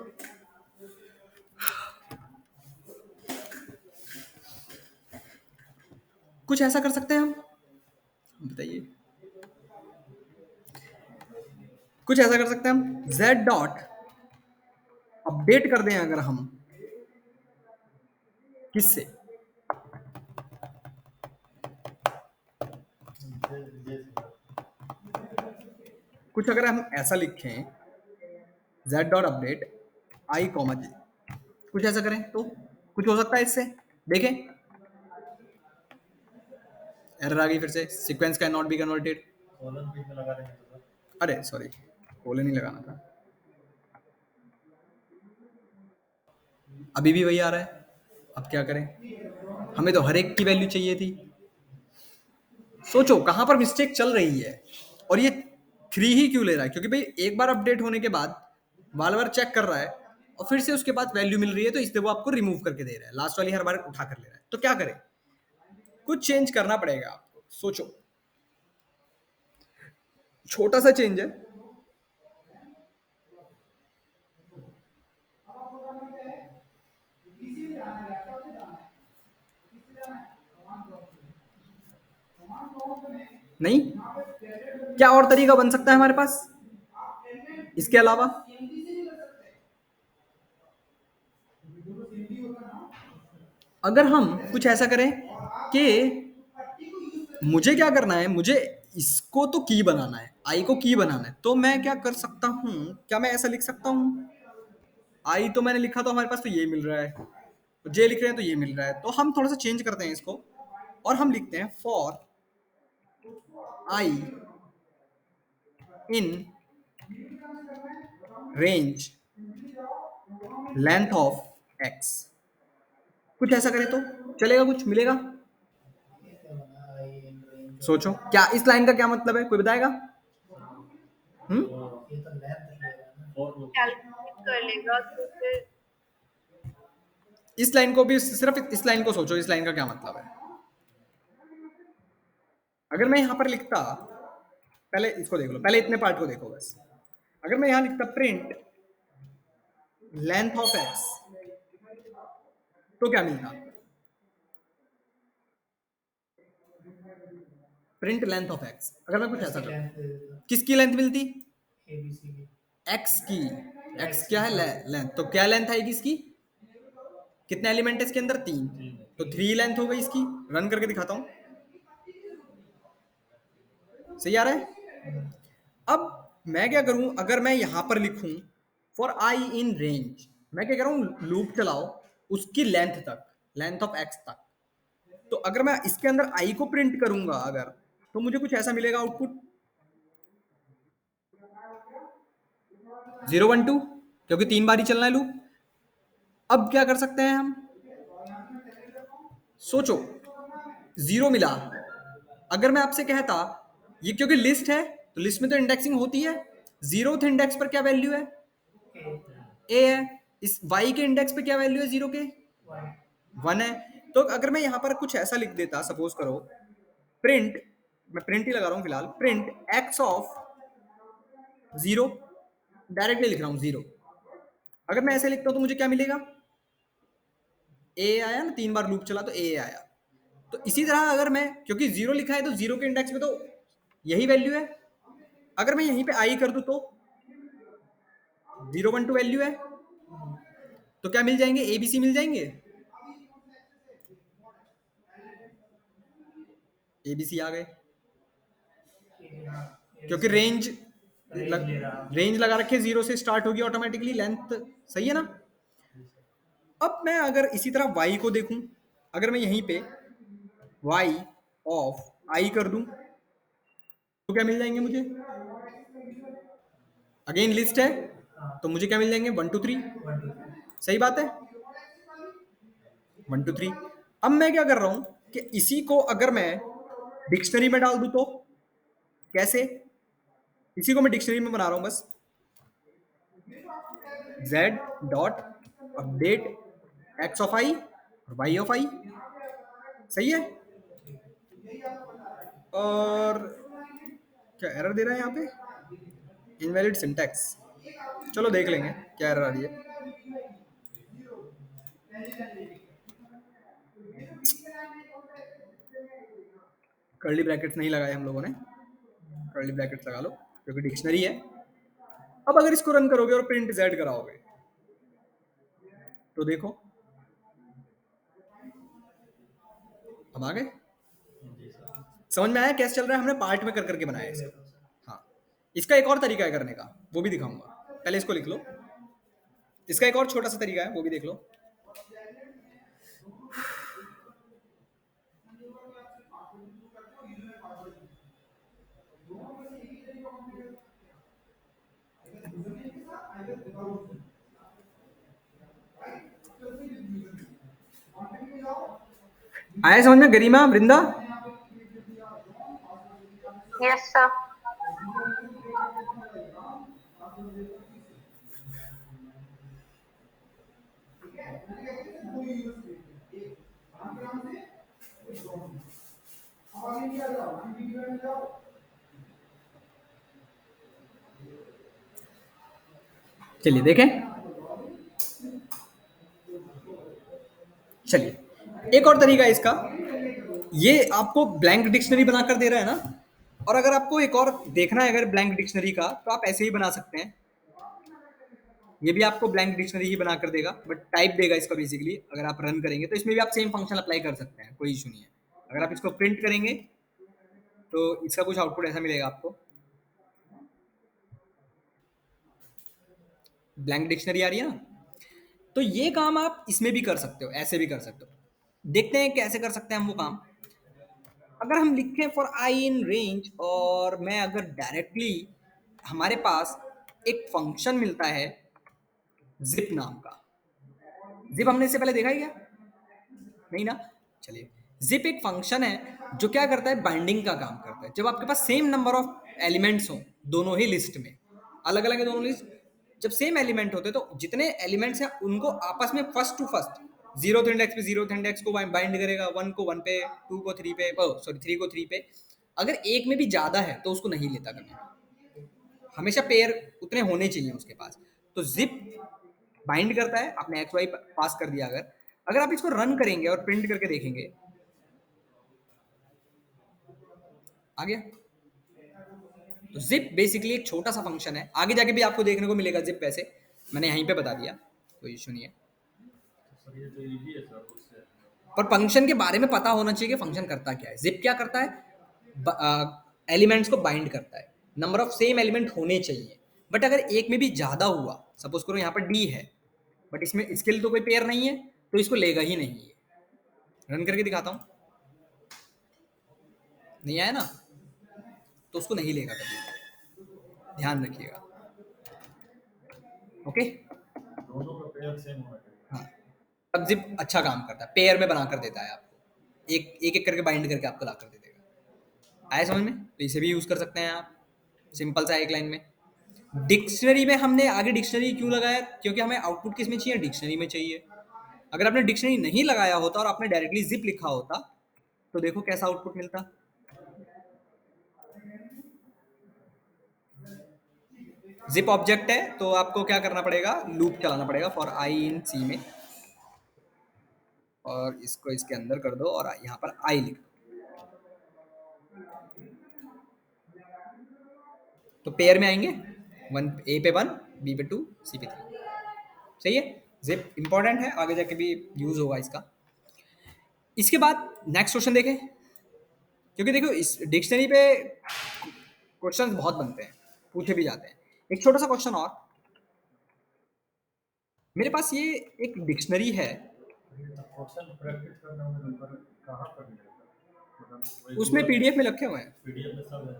कुछ ऐसा कर सकते हैं हम, बताइए। कुछ ऐसा कर सकते हैं हम, z डॉट अपडेट कर दें अगर हम, किससे, जे जे सर। कुछ अगर हम ऐसा लिखें, z डॉट अपडेट आई कॉमा जे, कुछ ऐसा करें तो कुछ हो सकता है इससे, देखें। एरर आ गई फिर से, sequence can not be converted. Column बीच में लगा देंगे तो सर। अरे सॉरी, कोलन नहीं लगाना था, अभी भी वही आ रहा है। अब क्या करें, हमें तो हर एक की वैल्यू चाहिए थी। सोचो कहां पर मिस्टेक चल रही है, और ये 3 ही क्यों ले रहा है, क्योंकि भाई एक बार अपडेट होने के बाद बार बार चेक कर रहा है, और फिर से उसके बाद वैल्यू मिल रही है, तो इसलिए वो आपको रिमूव करके दे रहा है, लास्ट वाली हर बार उठा कर ले रहा है। तो क्या करें, कुछ चेंज करना पड़ेगा आपको, सोचो, छोटा सा चेंज है। नहीं, क्या और तरीका बन सकता है हमारे पास इसके अलावा, अगर हम कुछ ऐसा करें कि मुझे क्या करना है, मुझे इसको तो की बनाना है, आई को की बनाना है, तो मैं क्या कर सकता हूं, क्या मैं ऐसा लिख सकता हूं, आई तो मैंने लिखा, तो हमारे पास तो ये मिल रहा है, जे लिख रहे हैं तो ये मिल रहा है, तो हम थोड़ा सा चेंज करते हैं इसको, और हम लिखते हैं for I in range length of x, कुछ ऐसा करें तो चलेगा, कुछ मिलेगा। ये क्या बना, आई इन रेंज, सोचो क्या इस लाइन का क्या मतलब है, कोई बताएगा। ये तो लेंथ लेगा ना। और वो कैलकुलेट कर लेगा तो फिर इस लाइन को भी, सिर्फ इस लाइन को सोचो, इस लाइन का क्या मतलब है। अगर मैं यहां पर लिखता, पहले इसको देख लो, पहले इतने पार्ट को देखो बस। अगर मैं यहां लिखता प्रिंट लेंथ ऑफ एक्स, तो क्या मिलता, प्रिंट लेंथ ऑफ एक्स, अगर मैं कुछ ऐसा लेंथ करता, दे देता, किसकी लेंथ मिलती, ए बी सी की। एक्स की। एक्स क्या है, लेंथ, तो क्या लेंथ आएगी इसकी, कितने एलिमेंट है इसके अंदर, 3, तो 3 लेंथ हो गई इसकी। रन करके दिखाता हूं, सही आ रहा है। अब मैं क्या करूं, अगर मैं यहां पर लिखूं फॉर आई इन रेंज, मैं क्या कर रहा हूं, लूप चलाओ उसकी लेंथ तक, लेंथ ऑफ एक्स तक। तो अगर मैं इसके अंदर आई को प्रिंट करूंगा अगर, तो मुझे कुछ ऐसा मिलेगा आउटपुट, 0 1 2, क्योंकि 3 बार ही चलना है लूप। अब क्या कर सकते हैं हम, सोचो, 0 मिला, अगर मैं आपसे कहता, ये क्योंकि लिस्ट है तो लिस्ट में तो इंडेक्सिंग होती है, 0th इंडेक्स पर क्या वैल्यू है, ए ए है, इस y के इंडेक्स पे क्या वैल्यू है 0 के? 1 है। तो अगर मैं यहाँ पर कुछ ऐसा लिख देता, सपोज करो प्रिंट, मैं प्रिंट ही लगा रहा हूँ फिलहाल, प्रिंट x ऑफ 0, डायरेक्टली लिख रहा हूँ 0। अगर मैं ऐसे लिखता हूँ तो मुझे क्या मिलेगा? a आया ना, 3 बार लूप चला तो a आया। तो इसी तरह अगर मैं, क्योंकि 0 लिखा है तो 0 के इंडेक्स में तो यही वैल्यू है, अगर मैं यहीं पे i कर दूं तो 0 1 2 वैल्यू है, तो क्या मिल जाएंगे? ABC मिल जाएंगे। ABC आ गए, क्योंकि रेंज रेंज लगा रखे 0 से स्टार्ट होगी ऑटोमेटिकली, लेंथ सही है ना। अब मैं अगर इसी तरह y को देखूं, अगर मैं यहीं पे y ऑफ i कर दूं तो क्या मिल जाएंगे मुझे? अगेन लिस्ट है तो मुझे क्या मिल जाएंगे? 1 2 3। सही बात है, 1 2 3। अब मैं क्या कर रहा हूं कि इसी को अगर मैं डिक्शनरी में डाल दूं तो कैसे? इसी को मैं डिक्शनरी में बना रहा हूं बस, z dot update x of i और y ऑफ i। सही है। और क्या एरर दे रहा है यहाँ पे? Invalid syntax. चलो देख लेंगे क्या एरर आ रही है। कर्ली ब्रैकेट्स नहीं लगाए हम लोगों ने, कर्ली ब्रैकेट्स लगा लो क्योंकि डिक्शनरी है। अब अगर इसको रन करोगे और प्रिंट z कराओगे तो देखो, अब आ गए। समझ में आया कैसे चल रहा है? हमने पार्ट में कर करके बनाया है इसको। हाँ, इसका एक और तरीका है करने का, वो भी दिखाऊंगा। पहले इसको लिख लो। इसका एक और छोटा सा तरीका है, वो भी देख लो। आया समझ में गरिमा, वृंदा? Yes sir. चलिए देखें। चलिए एक और तरीका है इसका, ये आपको ब्लैंक डिक्शनरी बनाकर दे रहा है ना, और अगर आपको एक और देखना है अगर ब्लैंक डिक्शनरी का, तो आप ऐसे ही बना सकते हैं। ये भी आपको ब्लैंक डिक्शनरी ही बनाकर देगा, बट टाइप देगा इसका बेसिकली। अगर आप रन करेंगे तो इसमें भी आप सेम फंक्शन अप्लाई कर सकते हैं, कोई इशू नहीं है। अगर आप इसको प्रिंट करेंगे तो इसका कुछ आउटपुट ऐसा मिलेगा आपको। ब्लैंक डिक्शनरी आ रही है ना, तो ये काम आप इसमें भी कर सकते हो, ऐसे भी कर सकते हो। देखते हैं कैसे कर सकते हैं हम वो काम। अगर हम लिखें फॉर आई इन रेंज, और मैं अगर डायरेक्टली, हमारे पास एक फंक्शन मिलता है जिप नाम का। जिप हमने इससे पहले देखा है क्या? नहीं ना। चलिए, जिप एक फंक्शन है जो क्या करता है? बाइंडिंग का काम करता है। जब आपके पास सेम नंबर ऑफ एलिमेंट्स हो दोनों ही लिस्ट में, अलग अलग है दोनों लिस्ट, जब सेम एलिमेंट होते तो जितने एलिमेंट्स हैं उनको आपस में first to first, 0th index पे 0th इंडेक्स को बाइंड करेगा, 1 को 1 पे, 2 को 3 पे, सॉरी 3 को 3 पे। अगर एक में भी ज्यादा है तो उसको नहीं लेता कभी, हमेशा पेयर उतने होने चाहिए उसके पास। तो जिप बाइंड करता है, आपने एक्स वाई पास कर दिया। अगर अगर आप इसको रन करेंगे और प्रिंट करके देखेंगे, आ गया। तो जिप बेसिकली एक छोटा सा फंक्शन है, आगे जाके भी आपको देखने को मिलेगा जिप। वैसे मैंने यहीं पे बता दिया, कोई इशू नहीं है। सर ये तो इजी है सर उससे। पर फंक्शन के बारे में पता होना चाहिए कि फंक्शन करता क्या है। जिप क्या करता है? एलिमेंट्स को बाइंड करता है, नंबर ऑफ सेम एलिमेंट होने चाहिए। बट अगर एक में भी ज्यादा हुआ, सपोज करो यहाँ पर डी है बट इसमें इसके लिए तो कोई पेयर नहीं है, तो इसको लेगा ही नहीं है। रन करके दिखाता हूँ, नहीं आया ना, तो उसको नहीं लेगा कभी, ध्यान रखिएगा। ओके, दोनों का पेयर सेम होना चाहिए। हाँ, तब जिप अच्छा काम करता है, पेयर में बना कर देता है आपको, एक एक एक करके बाइंड करके आपको ला कर दे देगा। आया समझ में? तो इसे भी यूज कर सकते हैं आप, सिंपल सा एक लाइन में। डिक्शनरी में हमने आगे डिक्शनरी क्यों लगाया? क्योंकि हमें आउटपुट किस में चाहिए? डिक्शनरी में चाहिए। अगर आपने डिक्शनरी नहीं लगाया होता और आपने डायरेक्टली जिप लिखा होता तो देखो कैसा आउटपुट मिलता। जिप ऑब्जेक्ट है तो आपको क्या करना पड़ेगा? लूप चलाना पड़ेगा फॉर आई इन सी में, और इसको इसके अंदर कर दो और यहाँ पर आई लिख दो। तो पेयर में आएंगे, वन ए पे 1, बी पे 2, सी पे 3। सही है। जिप इंपॉर्टेंट है, आगे जाके भी यूज होगा इसका। इसके बाद नेक्स्ट क्वेश्चन देखें, क्योंकि देखो इस डिक्शनरी पे क्वेश्चंस बहुत बनते हैं, पूछे भी जाते हैं। एक छोटा सा क्वेश्चन और, मेरे पास ये एक डिक्शनरी है, क्वेश्चन प्रैक्टिस करने में नंबर कहाँ पर मिलेगा? मतलब उसमें पीडीएफ में रखे हुए हैं। पीडीएफ में सब है।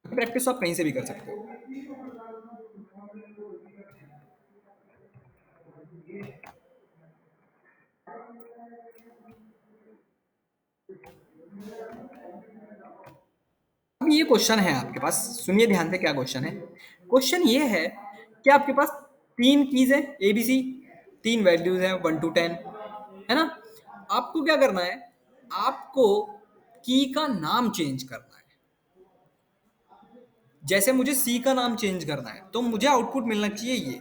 प्रैक्टिस आप कहीं से भी कर सकते हो। अब ये क्वेश्चन है आपके पास, सुनिए ध्यान से क्या क्वेश्चन है। क्वेश्चन ये है कि आपके पास 3 कीज है एबीसी, 3 वैल्यूज हैं 1 to 10, है ना। आपको क्या करना है? आपको की का नाम चेंज करना है। जैसे मुझे सी का नाम चेंज करना है तो मुझे आउटपुट मिलना चाहिए ये।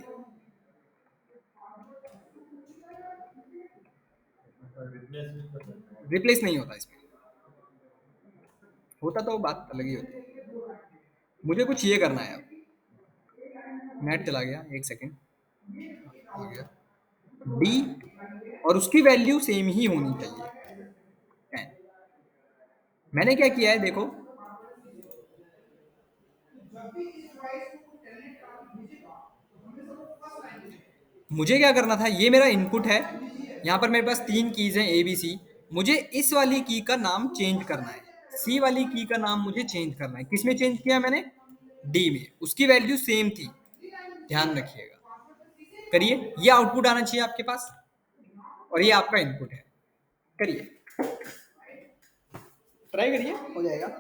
रिप्लेस भी कर सकते हैं। रिप्लेस नहीं होता इसमें, होता तो बात अलग ही होती। मुझे कुछ ये करना है। अब नेट चला गया, एक सेकेंड, आ गया डी, और उसकी वैल्यू सेम ही होनी चाहिए 10। मैंने क्या किया है देखो, मुझे क्या करना था, ये मेरा इनपुट है, यहाँ पर मेरे पास 3 कीज हैं ए बी सी, मुझे इस वाली की का नाम चेंज करना है, सी वाली की का नाम मुझे चेंज करना है। किस में चेंज किया मैंने? डी में। उसकी वैल्यू सेम थी, ध्यान रखिएगा। करिए, ये आउटपुट आना चाहिए आपके पास, और ये आपका इनपुट है। करिए, ट्राई करिए, हो जाएगा।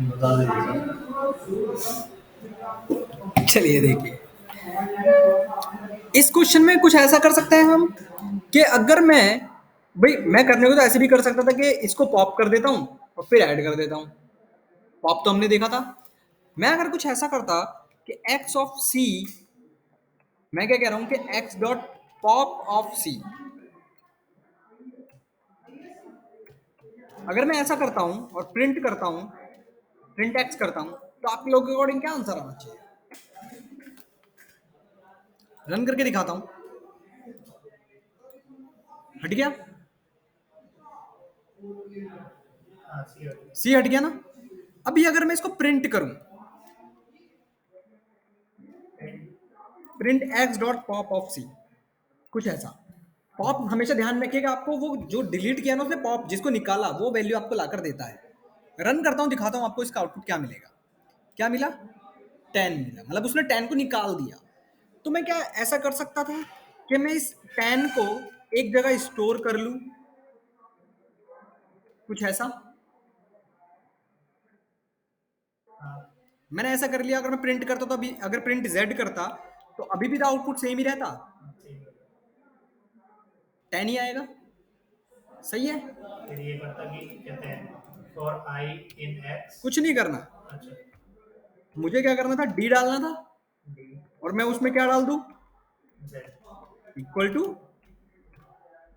बता दीजिए सर। चलिए देखिए, इस क्वेश्चन में कुछ ऐसा कर सकते हैं हम कि अगर मैं करने को तो ऐसे भी कर सकता था कि इसको पॉप कर देता हूं और फिर ऐड कर देता हूं। पॉप तो हमने देखा था। मैं अगर कुछ ऐसा करता कि एक्स ऑफ सी, मैं क्या कह रहा हूं कि एक्स डॉट पॉप ऑफ सी, अगर मैं ऐसा करता हूं और प्रिंट करता हूं, प्रिंट एक्स करता हूं, तो आप लोगों के अकॉर्डिंग क्या आंसर आना चाहिए? रन करके दिखाता हूं, हट गया, हाँ सी सी हट गया ना। अभी अगर मैं इसको प्रिंट करूं, print x dot pop of C, कुछ ऐसा। पॉप हमेशा ध्यान रखिएगा, आपको वो जो डिलीट किया ना उसने पॉप जिसको निकाला वो वैल्यू आपको लाकर देता है। रन करता हूं, दिखाता हूं आपको इसका आउटपुट क्या मिलेगा। क्या मिला? 10 मिला, मतलब उसने 10 को निकाल दिया। तो मैं क्या ऐसा कर सकता था कि मैं इस 10 को एक जगह स्टोर कर लूं, कुछ ऐसा। मैंने ऐसा कर लिया। अगर मैं प्रिंट करता तो अभी अगर प्रिंट z करता तो अभी भी तो आउटपुट सेम ही रहता, 10 ही आएगा। सही है, फिर ये करता कि कहते हैं फॉर आई इन एक्स। कुछ नहीं करना। अच्छा, मुझे क्या करना था, d डालना था, डी और मैं उसमें क्या डाल दूं, जेड इक्वल टू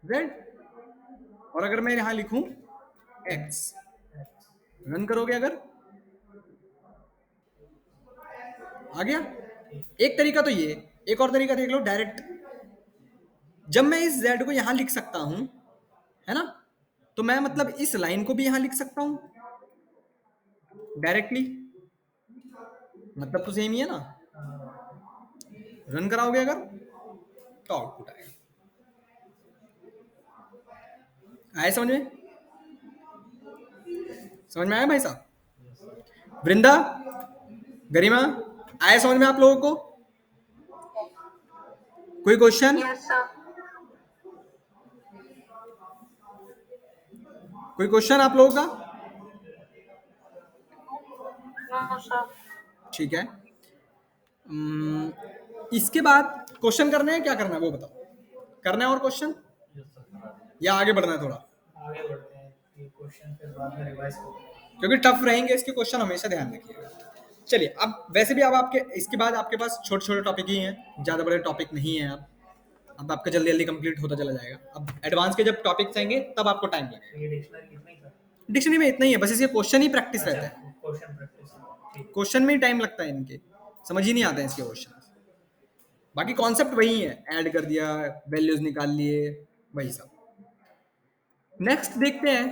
z। और अगर मैं यहां लिखूं x, रन करोगे अगर, आ गया। एक तरीका तो ये, एक और तरीका देख लो डायरेक्ट। जब मैं इस z को यहां लिख सकता हूं, है ना, तो मैं मतलब इस लाइन को भी यहां लिख सकता हूं डायरेक्टली, मतलब तो सेम ही है ना। रन कराओगे अगर तो आउटपुट आएगा। आया समझ में? समझ में आया भाई साहब? वृंदा, गरिमा, आया समझ में आप लोगों को? कोई क्वेश्चन? Yes sir. कोई क्वेश्चन आप लोगों का? No sir. ठीक है। इसके बाद क्वेश्चन करने हैं, क्या करना है वो बताओ। करना है और क्वेश्चन, या आगे बढ़ना है थोड़ा? आगे बढ़ते हैं, ये क्वेश्चन फिर बाद में रिवाइज करेंगे। क्योंकि टफ रहेंगे इसके क्वेश्चन, हमेशा ध्यान रखिएगा। चलिए, अब वैसे भी अब आपके इसके बाद आपके पास छोटे छोटे टॉपिक ही हैं, ज़्यादा बड़े टॉपिक नहीं है। अब आपका जल्दी जल्दी कंप्लीट होता चला जाएगा। अब एडवांस के जब टॉपिक्स आएंगे तब आपको टाइम लगेगा। ये डिक्शनरी कितना ही था? डिक्शनरी में इतना ही है, बस इसके क्वेश्चन ही प्रैक्टिस रहता है। क्वेश्चन प्रैक्टिस, ठीक। क्वेश्चन में ही टाइम लगता है, इनके समझ ही नहीं आते हैं इसके क्वेश्चन। बाकी कॉन्सेप्ट वही है, ऐड कर दिया, वैल्यूज निकाल लिए, वही सब। नेक्स्ट देखते हैं,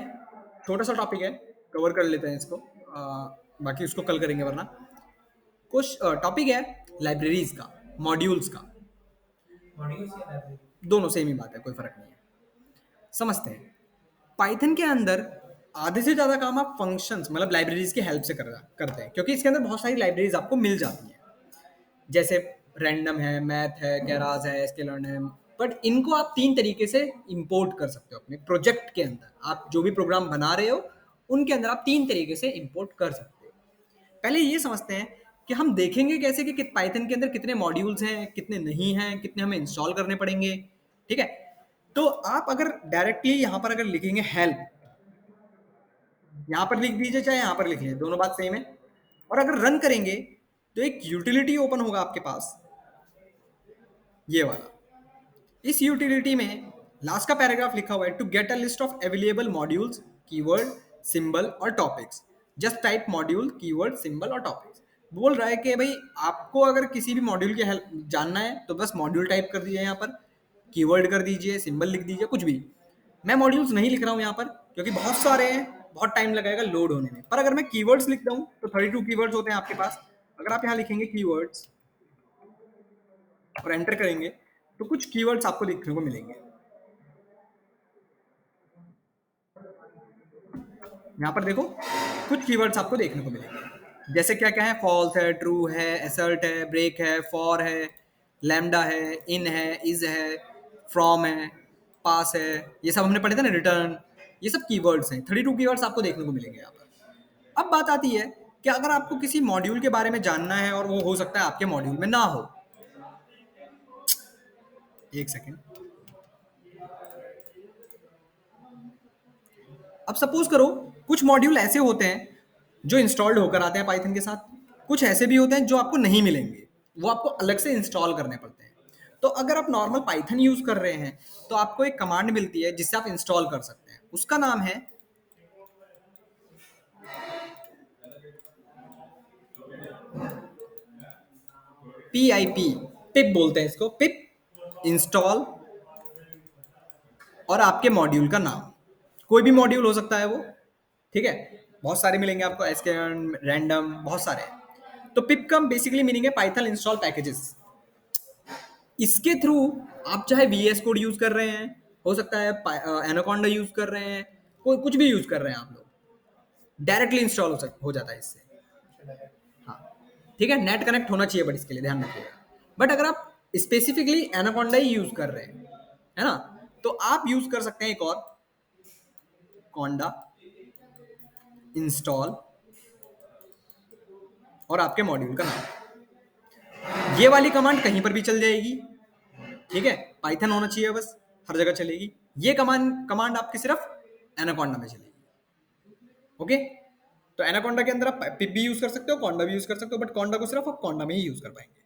छोटा सा टॉपिक है, कवर कर लेते हैं इसको। बाकी उसको कल करेंगे, वरना कुछ टॉपिक है लाइब्रेरीज का, मॉड्यूल्स का। मॉड्यूल्स या लाइब्रेरी? दोनों सेम ही बात है, कोई फर्क नहीं है। समझते हैं। पाइथन के अंदर आधे से ज्यादा काम आप फंक्शंस मतलब लाइब्रेरीज की हेल्प से करते हैं, क्योंकि इसके अंदर बहुत सारी लाइब्रेरीज आपको मिल जाती हैं। जैसे रैंडम है, मैथ है, केरास है, स्केलर्न है। बट इनको आप 3 तरीके से इंपोर्ट कर सकते हो अपने प्रोजेक्ट के अंदर। आप जो भी प्रोग्राम बना रहे हो उनके अंदर आप 3 तरीके से इंपोर्ट कर सकते हो। पहले ये समझते हैं कि हम देखेंगे कैसे कि पाइथन के अंदर कितने मॉड्यूल्स हैं, कितने नहीं हैं, कितने हमें इंस्टॉल करने पड़ेंगे। ठीक है, तो आप अगर डायरेक्टली यहाँ पर अगर लिखेंगे हेल्प, यहाँ पर लिख दीजिए चाहे यहाँ पर लिख लीजिए, दोनों बात सेम है। और अगर रन करेंगे तो एक यूटिलिटी ओपन होगा आपके पास, ये वाला। इस यूटिलिटी में लास्ट का पैराग्राफ लिखा हुआ है, to get a list of available modules, keyword, symbol और topics, just type module, keyword, symbol और टॉपिक्स। बोल रहा है कि भाई आपको अगर किसी भी मॉड्यूल की हेल्प जानना है तो बस मॉड्यूल टाइप कर दीजिए, यहाँ पर कीवर्ड कर दीजिए, सिंबल लिख दीजिए, कुछ भी। मैं मॉड्यूल्स नहीं लिख रहा हूँ यहाँ पर क्योंकि बहुत सारे हैं, बहुत टाइम लगेगा लोड होने में। पर अगर मैं कीवर्ड्स लिख दूँ तो 32 कीवर्ड्स होते हैं आपके पास। अगर आप यहाँ लिखेंगे कीवर्ड्स और एंटर करेंगे तो कुछ कीवर्ड्स आपको देखने को मिलेंगे। यहाँ पर देखो, कुछ कीवर्ड्स आपको देखने को मिलेंगे। जैसे क्या क्या है, फॉल्स है, ट्रू है, एसर्ट है, ब्रेक है, फॉर है, लैम्डा है, इन है, इज है, फ्रॉम है, पास है, ये सब हमने पढ़े थे ना, रिटर्न। ये सब कीवर्ड्स हैं, 32 कीवर्ड्स आपको देखने को मिलेंगे यहाँ पर। अब बात आती है कि अगर आपको किसी मॉड्यूल के बारे में जानना है और वो हो सकता है आपके मॉड्यूल में ना हो। एक सेकेंड। अब सपोज करो कुछ मॉड्यूल ऐसे होते हैं जो इंस्टॉल्ड होकर आते हैं पाइथन के साथ, कुछ ऐसे भी होते हैं जो आपको नहीं मिलेंगे, वो आपको अलग से इंस्टॉल करने पड़ते हैं। तो अगर आप नॉर्मल पाइथन यूज कर रहे हैं तो आपको एक कमांड मिलती है जिससे आप इंस्टॉल कर सकते हैं, उसका नाम है PIP, पिप बोलते हैं इसको, पिप इंस्टॉल और आपके मॉड्यूल का नाम, कोई भी मॉड्यूल हो सकता है वो, ठीक है। बहुत सारे मिलेंगे आपको, एसकेएन, रैंडम, बहुत सारे हैं। तो पिप का बेसिकली मीनिंग है पाइथन इंस्टॉल पैकेजेस। इसके थ्रू आप चाहे वीएस कोड यूज कर रहे हैं, हो सकता है एनाकोंडा यूज कर रहे हैं, कोई कुछ भी यूज कर रहे हैं आप लोग, डायरेक्टली इंस्टॉल हो जाता है इससे। हाँ, ठीक है, नेट कनेक्ट होना चाहिए, बट इसके लिए ध्यान रखिएगा। बट अगर आप स्पेसिफिकली एनाकोंडा ही यूज कर रहे हैं, है ना, तो आप यूज कर सकते हैं एक और, कोंडा इंस्टॉल और आपके मॉड्यूल का नाम। ये वाली कमांड कहीं पर भी चल जाएगी, ठीक है, पाइथन होना चाहिए बस, हर जगह चलेगी। ये कमांड आपकी सिर्फ एनाकोंडा में चलेगी, ओके। तो एनाकोंडा के अंदर आप पिप भी यूज कर सकते हो, कोंडा भी यूज कर सकते हो, बट कोंडा को सिर्फ आप कोंडा में ही यूज कर पाएंगे।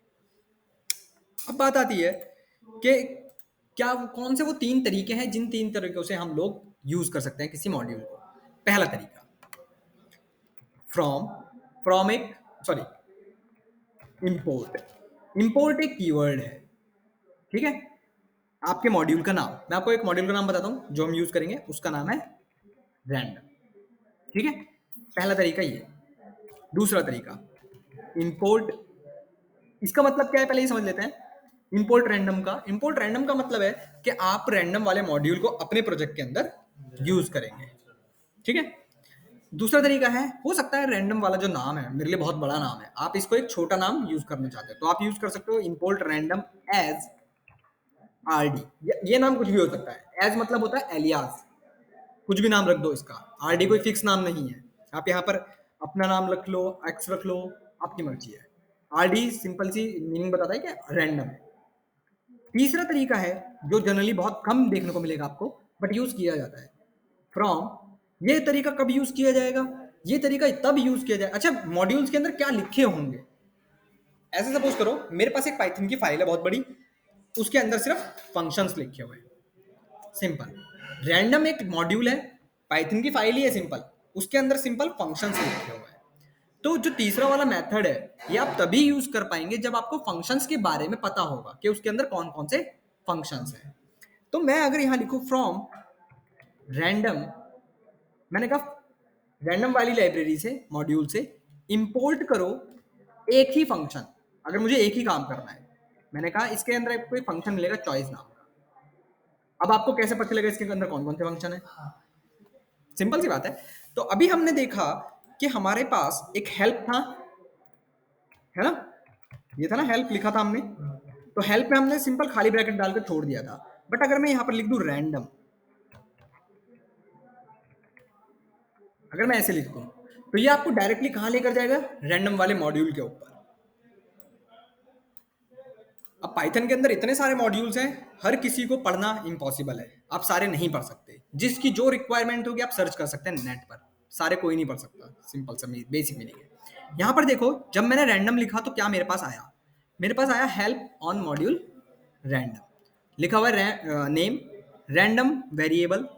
अब बात आती है कि क्या कौन से वो 3 तरीके हैं जिन 3 तरीकों से हम लोग यूज कर सकते हैं किसी मॉड्यूल को। पहला तरीका, फ्रॉम एक इंपोर्ट। इंपोर्ट एक कीवर्ड है, ठीक है। आपके मॉड्यूल का नाम, मैं आपको एक मॉड्यूल का नाम बताता हूं जो हम यूज करेंगे, उसका नाम है रैंडम, ठीक है। पहला तरीका ये। दूसरा तरीका, इंपोर्ट, इसका मतलब क्या है पहले ये समझ लेते हैं। इंपोर्ट रैंडम का मतलब है कि आप रैंडम वाले मॉड्यूल को अपने प्रोजेक्ट के अंदर यूज करेंगे, ठीक है। दूसरा तरीका है, हो सकता है रैंडम वाला जो नाम है मेरे लिए बहुत बड़ा नाम है, आप इसको एक छोटा नाम यूज करना चाहते हो, तो आप यूज कर सकते हो इंपोर्ट रैंडम एज आरडी। ये नाम कुछ भी हो सकता है, एज मतलब होता है एलियास, कुछ भी नाम रख दो इसका। आरडी कोई फिक्स नाम नहीं है, आप यहाँ पर अपना नाम रख लो, एक्स रख लो, आपकी मर्जी है। आरडी सिंपल सी मीनिंग बताता है कि रैंडम है। तीसरा तरीका है जो जनरली बहुत कम देखने को मिलेगा आपको, बट यूज किया जाता है, फ्रॉम। ये तरीका कब यूज किया जाएगा, ये तरीका तब यूज किया जाए, अच्छा मॉड्यूल्स के अंदर क्या लिखे होंगे। ऐसे सपोज करो मेरे पास एक पाइथन की फाइल है बहुत बड़ी, उसके अंदर सिर्फ फंक्शंस लिखे हुए हैं, सिंपल। रैंडम एक मॉड्यूल है, पाइथन की फाइल ही है सिंपल, उसके अंदर सिंपल फंक्शंस लिखे हुए हैं। तो जो तीसरा वाला मेथड है ये आप तभी यूज कर पाएंगे जब आपको फंक्शंस के बारे में पता होगा कि उसके अंदर कौन कौन से फंक्शंस हैं। तो मैं अगर यहाँ लिखूं फ्रॉम रैंडम, मैंने कहा रैंडम वाली लाइब्रेरी से, मॉड्यूल से इंपोर्ट करो एक ही फंक्शन, अगर मुझे एक ही काम करना है। मैंने कहा इसके अंदर कोई फंक्शन मिलेगा चॉइस नाम का। अब आपको कैसे पता चलेगा इसके अंदर कौन कौन से फंक्शन है, सिंपल सी बात है। तो अभी हमने देखा कि हमारे पास एक हेल्प था, है ना, ये था ना हेल्प लिखा था हमने, तो हेल्प में हमने सिंपल खाली ब्रैकेट डालकर छोड़ दिया था। बट अगर मैं यहां पर लिख दूं रैंडम, अगर मैं ऐसे लिख दूं तो ये आपको डायरेक्टली कहां लेकर जाएगा, रैंडम वाले मॉड्यूल के ऊपर। अब पाइथन के अंदर इतने सारे मॉड्यूल्स हैं, हर किसी को पढ़ना इम्पॉसिबल है, आप सारे नहीं पढ़ सकते। जिसकी जो रिक्वायरमेंट होगी आप सर्च कर सकते हैं नेट पर, सारे कोई नहीं पढ़ सकता, सिंपल सा बेसिक मीनिंग है। यहाँ पर देखो जब मैंने रैंडम लिखा तो क्या मेरे पास आया, मेरे पास आया हेल्प ऑन मॉड्यूल रैंडम, लिखा हुआ है नेम रैंडम वेरिएबल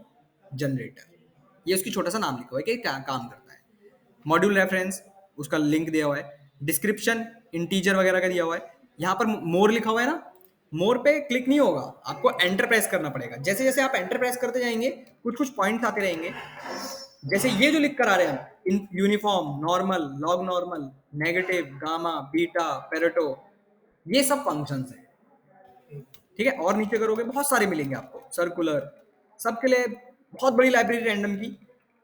जनरेटर, ये उसकी छोटा सा नाम लिखा हुआ है कि क्या काम करता है। मॉड्यूल रेफरेंस उसका लिंक दिया हुआ है, डिस्क्रिप्शन इंटीजर वगैरह का दिया हुआ है। यहाँ पर मोर लिखा हुआ है ना, मोर पे क्लिक नहीं होगा, आपको एंटर प्रेस करना पड़ेगा। जैसे जैसे आप एंटर प्रेस करते जाएंगे कुछ कुछ पॉइंट्स आते रहेंगे, जैसे ये जो लिख कर आ रहे हैं uniform, normal, log normal, negative, gamma, beta, Pareto, ये सब फंक्शंस हैं, ठीक है। और नीचे करोगे बहुत सारे मिलेंगे आपको, सर्कुलर, सबके लिए बहुत बड़ी लाइब्रेरी रैंडम की,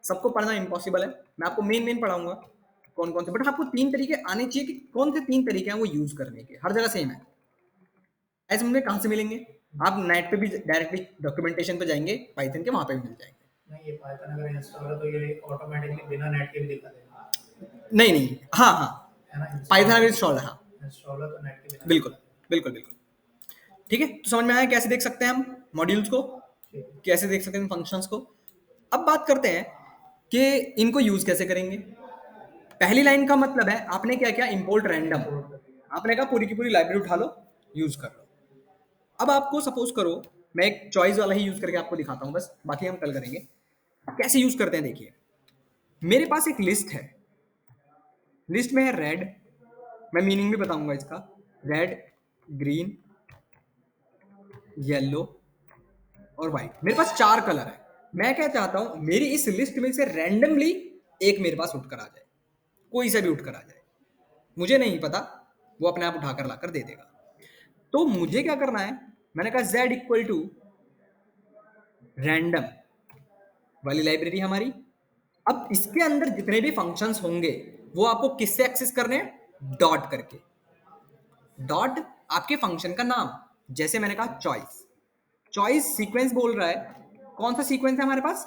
सबको पढ़ना इम्पॉसिबल है। मैं आपको मेन पढ़ाऊंगा कौन कौन से, बट आपको 3 तरीके आने चाहिए कि कौन से 3 तरीके हैं वो यूज करने के, हर जगह सेम है। ऐसे मुझे कहाँ से मिलेंगे, आप नेट पे भी डायरेक्टली डॉक्यूमेंटेशन पे जाएंगे पाइथन के, वहां पे भी मिल जाएंगे। नहीं, ये पाइथन अगर इंस्टॉल है तो ये ऑटोमेटिकली बिना नेट के भी दिखा देगा, नहीं, हाँ हाँ, है ना। पाइथन अगर इंस्टॉल है, हाँ इंस्टॉल है तो नेट के बिना बिल्कुल बिल्कुल बिल्कुल, ठीक है। तो समझ में आया कैसे देख सकते हैं हम मॉड्यूल्स को, कैसे देख सकते हैं फंक्शंस को। अब बात करते हैं कि इनको यूज कैसे करेंगे। पहली लाइन का मतलब है आपने क्या किया, इंपोर्ट रैंडम, आपने कहा पूरी की पूरी लाइब्रेरी उठा लो, यूज कर लो। अब आपको सपोज करो मैं एक चॉइस वाला ही यूज करके आपको दिखाता हूं, बस बाकी हम कल करेंगे। कैसे यूज करते हैं देखिए, मेरे पास एक लिस्ट है, लिस्ट में है रेड, मैं मीनिंग भी बताऊंगा इसका, रेड, ग्रीन, येलो और व्हाइट। मेरे पास 4 कलर है। मैं क्या चाहता हूं, मेरी इस लिस्ट में से रैंडमली एक मेरे पास उठकर आ जाए, कोई सा भी उठकर आ जाए, मुझे नहीं पता, वो अपने आप उठाकर लाकर दे देगा। तो मुझे क्या करना है, मैंने कहा z इक्वल टू रैंडम वाली लाइब्रेरी हमारी। अब इसके अंदर जितने भी फंक्शंस होंगे वो आपको किससे एक्सेस करने हैं, डॉट करके। डॉट आपके फंक्शन का नाम, जैसे मैंने कहा चॉइस। चॉइस सीक्वेंस बोल रहा है, कौन सा सीक्वेंस है हमारे पास,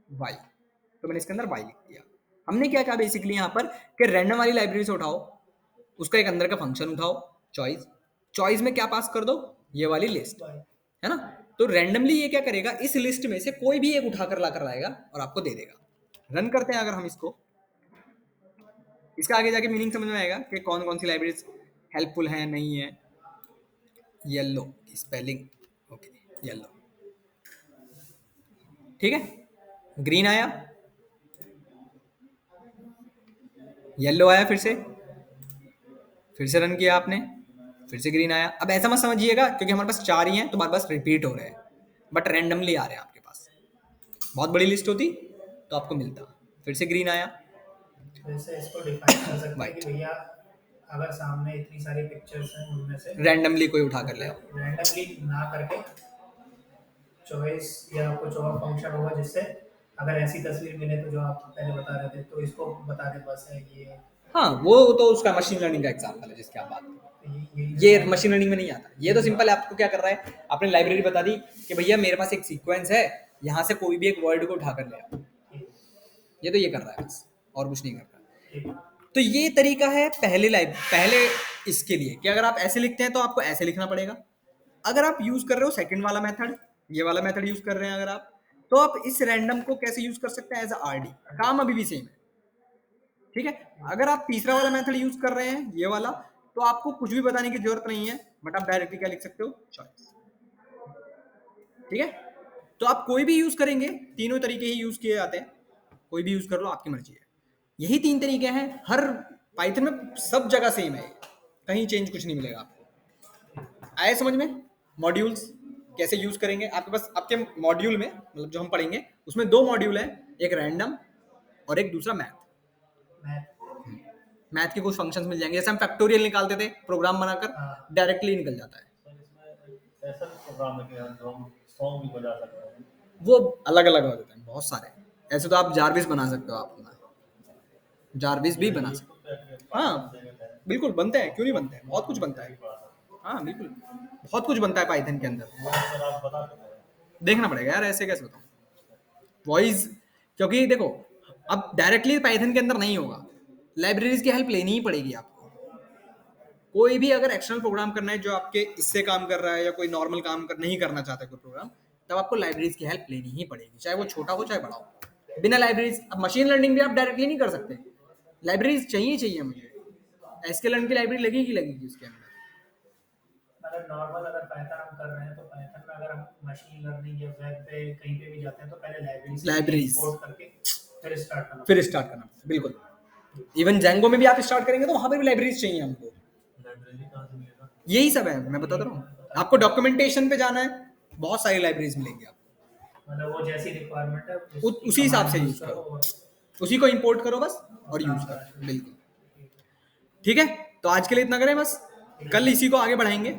वाई, तो मैंने इसके अंदर वाई लिख दिया। हमने क्या कहा बेसिकली यहाँ पर कि रैंडम वाली लाइब्रेरी से उठाओ, उसका एक अंदर का फंक्शन उठाओ चॉइस, चॉइस में क्या पास कर दो, ये वाली लिस्ट, है ना। तो रैंडमली ये क्या करेगा, इस लिस्ट में से कोई भी एक उठाकर लाकर लाएगा और आपको दे देगा। रन करते हैं अगर हम इसको, इसका आगे जाके मीनिंग समझ में आएगा कि कौन कौन सी लाइब्रेरीज हेल्पफुल है नहीं है। येलो स्पेलिंग, ओके येलो, ठीक है। ग्रीन आया, येलो आया, फिर से रन किया आपने, फिर से ग्रीन आया। अब ऐसा मत समझिएगा क्योंकि हमारे पास 4 ही हैं तो बार बार रिपीट हो रहे हैं, बट रैंडमली आ रहे हैं आपके पास। बहुत बड़ी लिस्ट होती तो आपको मिलता। फिर से ग्रीन आया, वैसे इसको डिफाइन कर सकते हैं कि भैया अगर सामने इतनी सारी पिक्चर्स हैं उनमें से रैंडमली कोई उठा कर ले आओ, रैंडमली ना करके चॉइस या कुछ और फंक्शन होगा जिससे अगर ऐसी तस्वीर मिले तो जो आप पहले बता रहे थे तो इसको बता दे बस है ये। हाँ वो तो उसका मशीन लर्निंग का एग्जांपल है जिसकी आप बात कर रहे हैं। ये मशीन लर्निंग में नहीं आता, ये तो सिंपल है। आपको क्या कर रहा है, आपने लाइब्रेरी बता दी कि भैया मेरे पास एक सीक्वेंस है, यहाँ से कोई भी एक वर्ड को उठाकर ले आओ, ये तो ये कर रहा है बस, और कुछ नहीं कर रहा। तो ये तरीका है पहले इसके लिए कि अगर आप ऐसे लिखते हैं तो आपको ऐसे लिखना पड़ेगा। अगर आप यूज कर रहे हो सेकंड वाला मेथड, ये वाला मेथड यूज कर रहे हैं अगर आप, तो आप इस रैंडम को कैसे यूज कर सकते हैं, एज आरडी, काम अभी भी सेम है, ठीक है। अगर आप तीसरा वाला मेथड यूज कर रहे हैं ये वाला, तो आपको कुछ भी बताने की जरूरत नहीं है, बट आप डायरेक्टली क्या लिख सकते हो, चॉइस, ठीक है। तो आप कोई भी यूज करेंगे, तीनों तरीके ही यूज किए जाते हैं, कोई भी यूज कर लो, आपकी मर्जी है। यही 3 तरीके हैं, हर पाइथन में सब जगह सेम है, कहीं चेंज कुछ नहीं मिलेगा आपको। आए समझ में, मॉड्यूल्स कैसे यूज करेंगे। आपके पास आपके मॉड्यूल में, मतलब जो हम पढ़ेंगे उसमें 2 मॉड्यूल है, एक रैंडम और एक दूसरा मैथ। मैथ के कुछ फंक्शंस मिल जाएंगे, जैसे हम फैक्टोरियल निकालते थे प्रोग्राम बनाकर, डायरेक्टली निकल जाता है। सर इसमें ऐसा भी प्रोग्राम है कि जो हम सॉन्ग भी बजा सकते हैं। वो अलग अलग हो जाते हैं बहुत सारे, ऐसे तो आप जारविस बना सकते हो, आप अपना जारविस भी बना सकते हो। हाँ बिल्कुल बनते हैं, क्यों नहीं बनते हैं, बहुत कुछ बनता है। हाँ बिल्कुल बहुत कुछ बनता है पाइथन के अंदर, सर आप बता सकते हैं। देखना पड़ेगा यार, ऐसे कैसे बताऊँ वॉइस, क्योंकि देखो अब डायरेक्टली पाइथन के अंदर नहीं होगा, लाइब्रेरीज की हेल्प लेनी ही पड़ेगी आपको। कोई भी अगर एक्सटर्नल प्रोग्राम करना है जो आपके इससे काम कर रहा है या कोई नॉर्मल काम नहीं करना चाहता कोई प्रोग्राम, तब आपको लाइब्रेरीज की हेल्प लेनी ही पड़ेगी, चाहे वो छोटा हो चाहे बड़ा हो। बिना लाइब्रेरीज, अब मशीन लर्निंग भी आप डायरेक्टली नहीं कर सकते, लाइब्रेरीज चाहिए मुझे। एसक्यूएल की लाइब्रेरी लगेगी उसके अंदर। अगर नॉर्मल अगर पाइथन हम कर रहे हैं तो पाइथन में अगर हम मशीन लर्निंग या वेब पे कहीं पे भी जाते हैं तो पहले लाइब्रेरी इंपोर्ट करके फिर स्टार्ट करना बिल्कुल। इवन जेंगो में भी आप स्टार्ट करेंगे तो वहां पर भी लाइब्रेरीज चाहिए हमको। लाइब्रेरी कहाँ से मिलेगा? यही सब है, मैं बताता रहा हूँ आपको। डॉक्यूमेंटेशन पे जाना है, बहुत सारी लाइब्रेरीज मिलेंगी आपको, मतलब वो जैसी रिक्वायरमेंट है उसी हिसाब से यूज करो, उसी को इंपोर्ट करो बस और यूज करो, बिल्कुल ठीक है। तो आज के लिए इतना करें बस, कल इसी को आगे बढ़ाएंगे,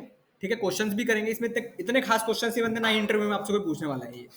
ठीक है। क्वेश्चंस भी करेंगे इसमें, इतने खास क्वेश्चंस ही बनते ना इंटरव्यू में आपसे कोई पूछने वाला है ये।